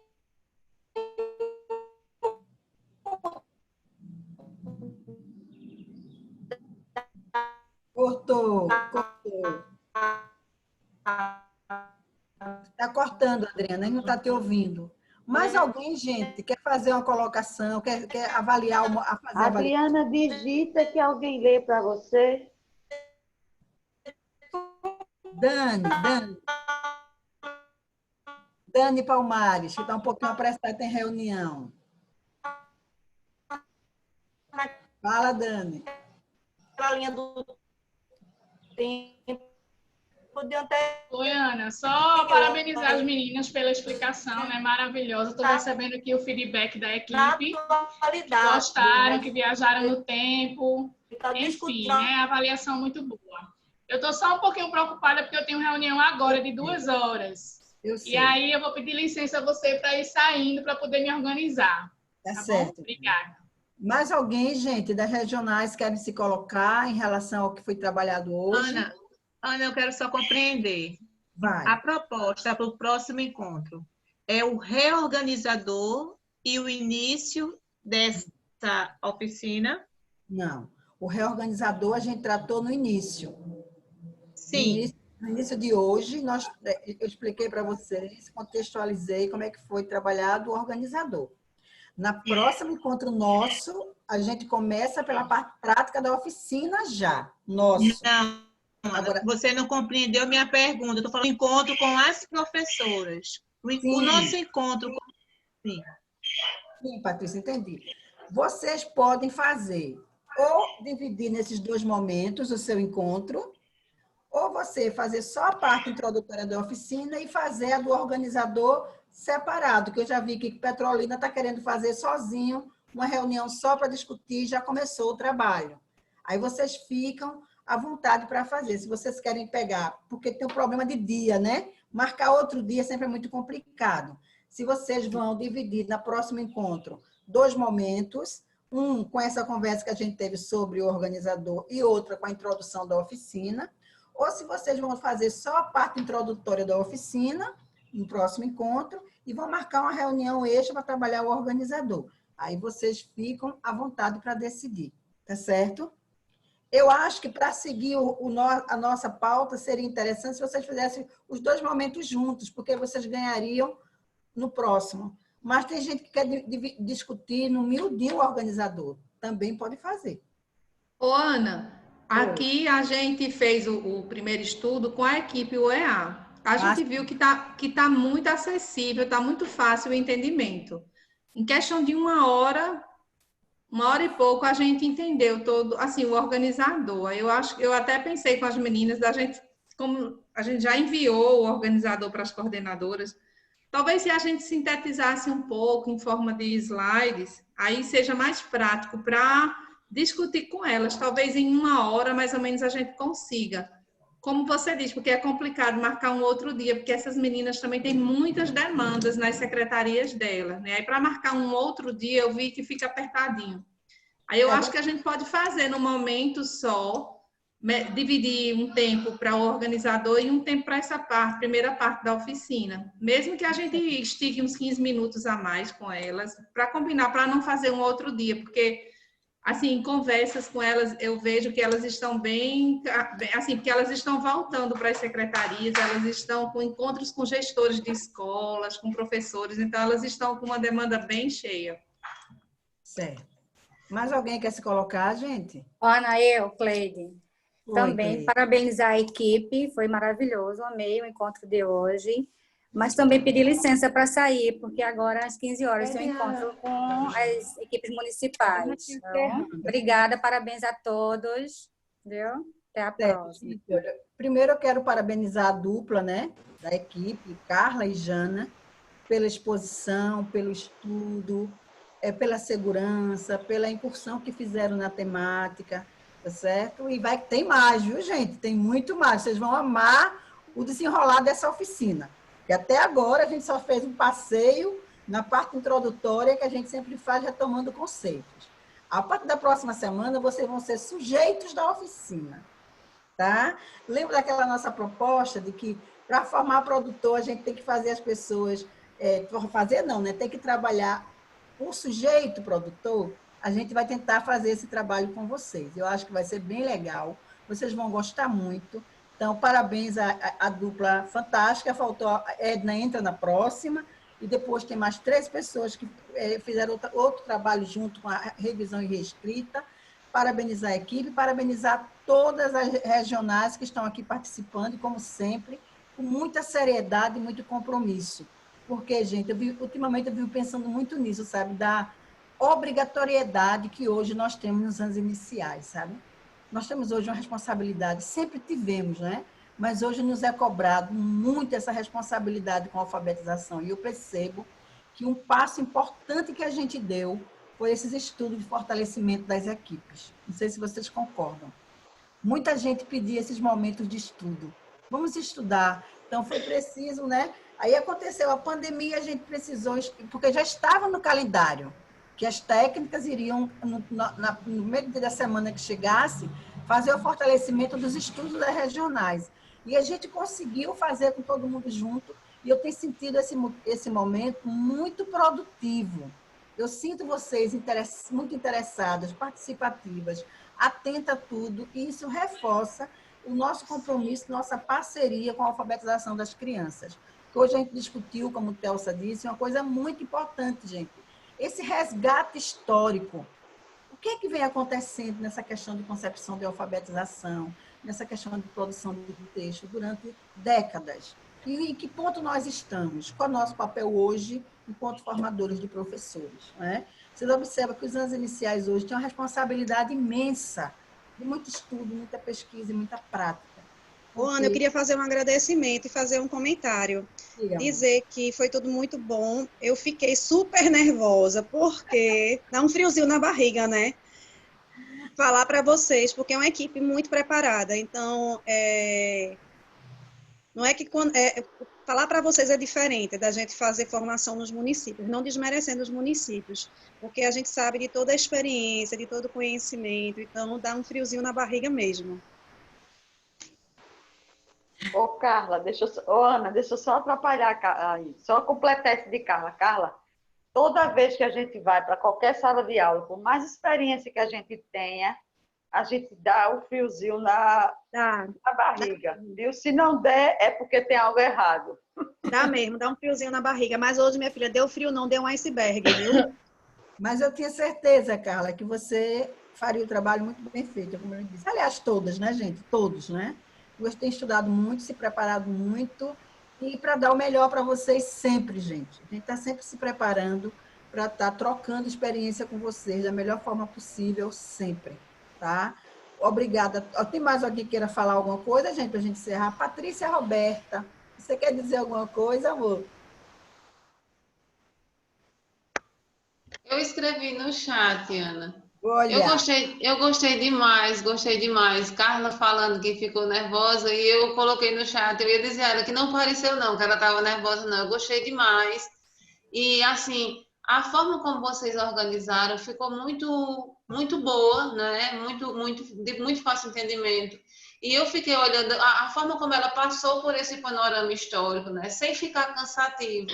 Speaker 10: Cortou. Está cortando, Adriana, não está te ouvindo. Mais alguém, gente, quer fazer uma colocação, quer avaliar fazer
Speaker 7: Adriana,
Speaker 10: avaliação?
Speaker 7: digita que alguém lê para você.
Speaker 10: Dani Palmares, que está um pouquinho apressada, tem reunião. Fala, Dani.
Speaker 12: A linha do tempo.
Speaker 13: Oi, Ana. Só parabenizar as meninas pela explicação, né? Maravilhosa. Estou recebendo aqui o feedback da equipe. Gostaram, que viajaram no tempo. Enfim, né? Avaliação muito boa. Eu estou só um pouquinho preocupada porque eu tenho reunião agora de 2 horas. E aí eu vou pedir licença a você para ir saindo para poder me organizar.
Speaker 10: Tá certo.
Speaker 13: Bom? Obrigada.
Speaker 10: Mais alguém, gente, das regionais querem se colocar em relação ao que foi trabalhado hoje?
Speaker 4: Ana, eu quero só compreender. A proposta para o próximo encontro é o reorganizador e o início dessa oficina?
Speaker 10: Não. O reorganizador a gente tratou no início.
Speaker 4: Sim.
Speaker 10: No início de hoje, eu expliquei para vocês, contextualizei como é que foi trabalhado o organizador. Na próximo encontro nosso, a gente começa pela parte prática da oficina já. Nosso.
Speaker 4: Não, agora, você não compreendeu minha pergunta. Eu estou falando encontro com as professoras. O nosso encontro...
Speaker 10: Sim, Patrícia, entendi. Vocês podem fazer ou dividir nesses 2 momentos o seu encontro, ou você fazer só a parte introdutória da oficina e fazer a do organizador separado, que eu já vi que Petrolina está querendo fazer sozinho, uma reunião só para discutir, já começou o trabalho. Aí vocês ficam à vontade para fazer, se vocês querem pegar, porque tem um problema de dia, né? Marcar outro dia sempre é muito complicado. Se vocês vão dividir no próximo encontro 2 momentos, um com essa conversa que a gente teve sobre o organizador e outra com a introdução da oficina, ou se vocês vão fazer só a parte introdutória da oficina, no próximo encontro, e vão marcar uma reunião extra para trabalhar o organizador. Aí vocês ficam à vontade para decidir, tá certo? Eu acho que para seguir a nossa pauta seria interessante se vocês fizessem os 2 momentos juntos, porque vocês ganhariam no próximo. Mas tem gente que quer discutir no miudinho o organizador. Também pode fazer.
Speaker 2: Ô, Ana, aqui a gente fez o primeiro estudo com a equipe UEA. A gente viu que tá muito acessível, está muito fácil o entendimento. Em questão de 1 hora e pouco, a gente entendeu todo, assim, o organizador. Eu até pensei com as meninas, como a gente já enviou o organizador para as coordenadoras, talvez se a gente sintetizasse um pouco em forma de slides, aí seja mais prático para discutir com elas. Talvez em 1 hora, mais ou menos, a gente consiga. Como você diz, porque é complicado marcar um outro dia, porque essas meninas também têm muitas demandas nas secretarias delas, né? Aí, para marcar um outro dia, eu vi que fica apertadinho. Aí, eu acho que a gente pode fazer num momento só, dividir um tempo para o organizador e um tempo para essa primeira parte da oficina. Mesmo que a gente estique uns 15 minutos a mais com elas, para combinar, para não fazer um outro dia, porque... assim, em conversas com elas, eu vejo que elas estão bem, assim, porque elas estão voltando para as secretarias, elas estão com encontros com gestores de escolas, com professores, então elas estão com uma demanda bem cheia.
Speaker 10: Certo. Mais alguém quer se colocar, gente?
Speaker 14: Ana, Cleide. Também Cleide. Parabenizar a equipe, foi maravilhoso, amei o encontro de hoje. Mas também pedir licença para sair, porque agora às 15 horas eu encontro com as equipes municipais. Então, obrigada, parabéns a todos. Viu? Até a próxima.
Speaker 10: Primeiro eu quero parabenizar a dupla, né, da equipe, Carla e Jana, pela exposição, pelo estudo, pela segurança, pela incursão que fizeram na temática, tá certo? E tem mais, viu, gente? Tem muito mais. Vocês vão amar o desenrolar dessa oficina. E até agora a gente só fez um passeio na parte introdutória que a gente sempre faz retomando conceitos. A partir da próxima semana, vocês vão ser sujeitos da oficina, tá? Lembra daquela nossa proposta de que para formar produtor a gente tem que fazer as pessoas... tem que trabalhar o sujeito produtor. A gente vai tentar fazer esse trabalho com vocês. Eu acho que vai ser bem legal. Vocês vão gostar muito. Então, parabéns à dupla fantástica. Faltou a Edna, entra na próxima. E depois tem mais 3 pessoas que fizeram outro trabalho junto com a revisão e reescrita. Parabenizar a equipe, parabenizar todas as regionais que estão aqui participando, e, como sempre, com muita seriedade e muito compromisso. Porque, gente, ultimamente eu vivo pensando muito nisso, sabe? Da obrigatoriedade que hoje nós temos nos anos iniciais, sabe? Nós temos hoje uma responsabilidade, sempre tivemos, né? Mas hoje nos é cobrado muito essa responsabilidade com a alfabetização. E eu percebo que um passo importante que a gente deu foi esses estudos de fortalecimento das equipes. Não sei se vocês concordam. Muita gente pedia esses momentos de estudo. Vamos estudar. Então, foi preciso, né? Aí aconteceu a pandemia, a gente precisou, porque já estava no calendário, que as técnicas iriam, no meio da semana que chegasse, fazer o fortalecimento dos estudos das regionais. E a gente conseguiu fazer com todo mundo junto, e eu tenho sentido esse momento muito produtivo. Eu sinto vocês muito interessadas, participativas, atentas a tudo, e isso reforça o nosso compromisso, nossa parceria com a alfabetização das crianças. Que hoje a gente discutiu, como o Telsa disse, uma coisa muito importante, gente. Esse resgate histórico. O que é que vem acontecendo nessa questão de concepção de alfabetização, nessa questão de produção de texto durante décadas? E em que ponto nós estamos? Qual é o nosso papel hoje enquanto formadores de professores? Né? Vocês observam que os anos iniciais hoje têm uma responsabilidade imensa de muito estudo, muita pesquisa e muita prática.
Speaker 11: Ana, eu queria fazer um agradecimento e fazer um comentário. Dizer que foi tudo muito bom. Eu fiquei super nervosa, porque dá um friozinho na barriga, né? Falar para vocês, porque é uma equipe muito preparada. Então, não é que falar para vocês é diferente da gente fazer formação nos municípios, não desmerecendo os municípios, porque a gente sabe de toda a experiência, de todo o conhecimento, então dá um friozinho na barriga mesmo.
Speaker 7: Ô, Carla, Ana, deixa eu só atrapalhar aí, só completar esse de Carla. Carla, toda vez que a gente vai para qualquer sala de aula, por mais experiência que a gente tenha, a gente dá o friozinho na barriga, viu? Se não der, é porque tem algo errado.
Speaker 11: Dá mesmo, dá um friozinho na barriga, mas hoje, minha filha, deu frio não, deu um iceberg, viu?
Speaker 10: Mas eu tinha certeza, Carla, que você faria o trabalho muito bem feito, como eu disse. Aliás, todas, né, gente? Todos, né? Você tem estudado muito, se preparado muito, e para dar o melhor para vocês sempre, gente. A gente está sempre se preparando para estar trocando experiência com vocês da melhor forma possível, sempre, tá? Obrigada. Tem mais alguém que queira falar alguma coisa, gente, para a gente encerrar? Patrícia Roberta, você quer dizer alguma coisa, amor?
Speaker 15: Eu escrevi no chat, Ana.
Speaker 10: Olha.
Speaker 15: Eu gostei demais, gostei demais. Carla falando que ficou nervosa e eu coloquei no chat, eu ia dizer a ela que não pareceu não, que ela estava nervosa não. Eu gostei demais. E assim, a forma como vocês organizaram ficou muito boa, né? De muito fácil entendimento. E eu fiquei olhando a forma como ela passou por esse panorama histórico, né? Sem ficar cansativo,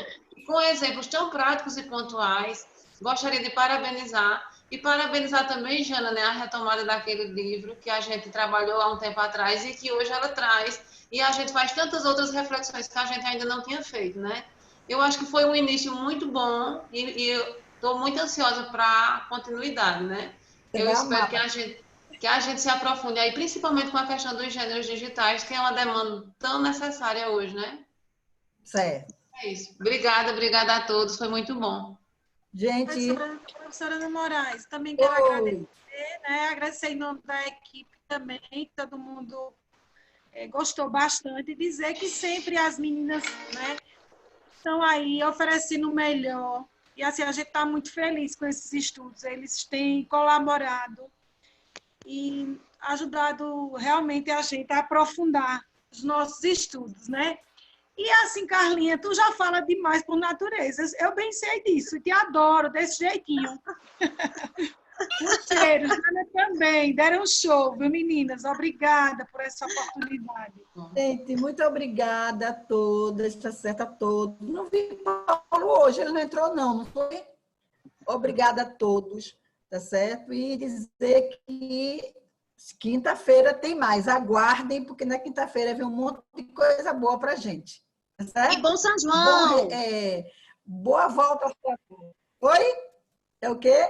Speaker 15: com exemplos tão práticos e pontuais. Gostaria de parabenizar. E parabenizar também, Jana, né, a retomada daquele livro que a gente trabalhou há um tempo atrás e que hoje ela traz. E a gente faz tantas outras reflexões que a gente ainda não tinha feito, né? Eu acho que foi um início muito bom e eu estou muito ansiosa para a continuidade, né? Eu espero que a gente se aprofunde aí, principalmente com a questão dos gêneros digitais, que é uma demanda tão necessária hoje, né?
Speaker 10: Certo.
Speaker 15: É isso. Obrigada a todos, foi muito bom.
Speaker 10: Gente...
Speaker 16: Professora Ana Moraes, também quero agradecer, né? Agradecer em nome da equipe também, que todo mundo gostou bastante, e dizer que sempre as meninas, né, estão aí oferecendo o melhor. E assim, a gente está muito feliz com esses estudos. Eles têm colaborado e ajudado realmente a gente a aprofundar os nossos estudos, né? E assim, Carlinha, tu já fala demais por natureza. Eu bem sei disso, te adoro desse jeitinho. Um cheiro, Jana também. Deram um show, viu, meninas? Obrigada por essa oportunidade.
Speaker 10: Gente, muito obrigada a todas, tá certo, a todos. Não vi Paulo hoje, ele não entrou não foi? Obrigada a todos, tá certo? E dizer que quinta-feira tem mais. Aguardem, porque na quinta-feira vem um monte de coisa boa pra gente. Tá certo?
Speaker 11: E bom São João!
Speaker 10: Boa volta. Oi? É o quê?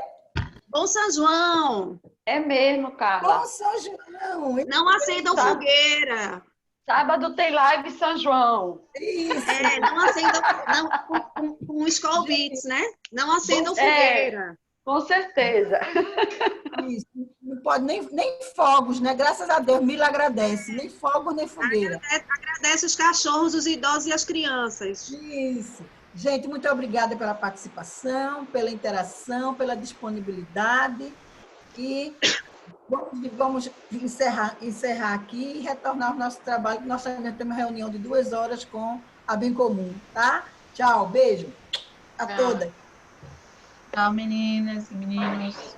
Speaker 11: Bom São João!
Speaker 7: É mesmo, Carla.
Speaker 10: Bom São João!
Speaker 11: Não acendam fogueira!
Speaker 7: Sábado tem live São João.
Speaker 10: Isso.
Speaker 11: Não acendam com Skol Beats, né? Não acendam fogueira.
Speaker 7: Com certeza.
Speaker 10: Isso. Não pode nem fogos, né? Graças a Deus, Mila agradece. Nem fogos, nem fogueira.
Speaker 11: Agradece os cachorros, os idosos e as crianças.
Speaker 10: Isso. Gente, muito obrigada pela participação, pela interação, pela disponibilidade. E vamos encerrar aqui e retornar ao nosso trabalho, que nós temos uma reunião de 2 horas com a Bem Comum, tá? Tchau, beijo a todas.
Speaker 8: Tchau, meninas e meninos.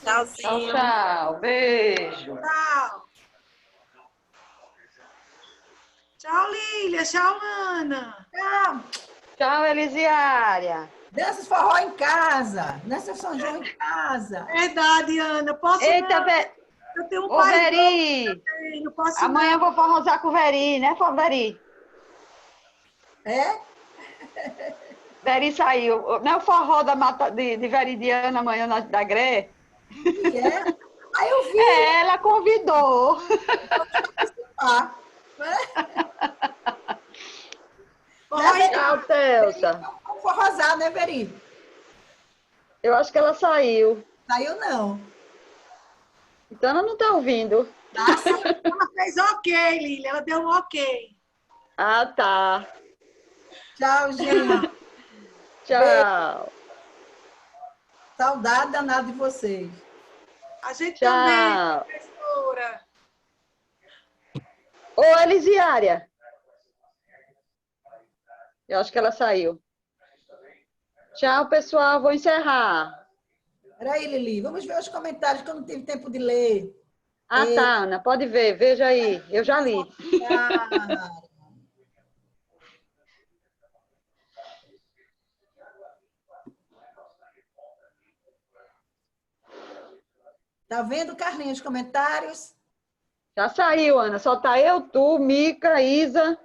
Speaker 7: Tchau, beijo.
Speaker 16: Tchau. Tchau, Lília. Tchau, Ana.
Speaker 10: Tchau.
Speaker 7: Tchau, Elisiária.
Speaker 10: Dança forró em casa. Dança São João em casa.
Speaker 16: Verdade, Ana. Posso
Speaker 7: Eita,
Speaker 16: não? Eu tenho um
Speaker 7: ô,
Speaker 16: pai
Speaker 7: Veri.
Speaker 16: não posso
Speaker 7: Amanhã eu vou forrosar com o Veri, né, Veri?
Speaker 10: É?
Speaker 7: Veri saiu. Não é o forró da mata de Veridiana amanhã da Gré?
Speaker 10: E é? Aí eu vi.
Speaker 7: É, ela convidou. Tchau, Telsa.
Speaker 10: Vamos forrosar, né, Veri?
Speaker 7: Eu acho que ela saiu.
Speaker 10: Saiu não.
Speaker 7: Então ela não está ouvindo.
Speaker 16: Ela fez ok, Lília. Ela deu um ok.
Speaker 7: Ah, tá.
Speaker 10: Tchau, gente.
Speaker 7: Tchau.
Speaker 10: Saudade danada de vocês.
Speaker 16: A gente
Speaker 7: Tchau.
Speaker 16: também, professora.
Speaker 7: Ô, Elisiária. Eu acho que ela saiu. Tchau, pessoal. Vou encerrar.
Speaker 10: Peraí, Lili. Vamos ver os comentários que eu não tive tempo de ler.
Speaker 7: Ah, tá, Ana. Pode ver. Veja aí. Eu já li.
Speaker 10: Tá vendo, Carlinhos, os comentários?
Speaker 7: Já saiu, Ana. Só tá eu, tu, Mica, Isa.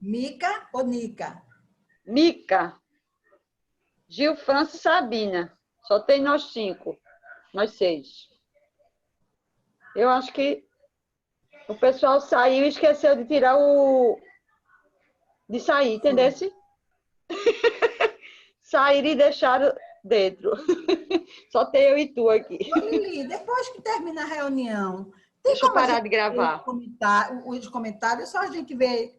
Speaker 10: Mica ou Nica?
Speaker 7: Mica. Gil, França e Sabina. Só tem nós 5. Nós 6. Eu acho que o pessoal saiu e esqueceu de tirar o... De sair, entendesse? Saíram e deixaram dentro. Só tem eu e tu aqui.
Speaker 10: Ô, Lili, depois que termina a reunião,
Speaker 7: Deixa eu parar de gravar.
Speaker 10: Os comentários, só a gente vê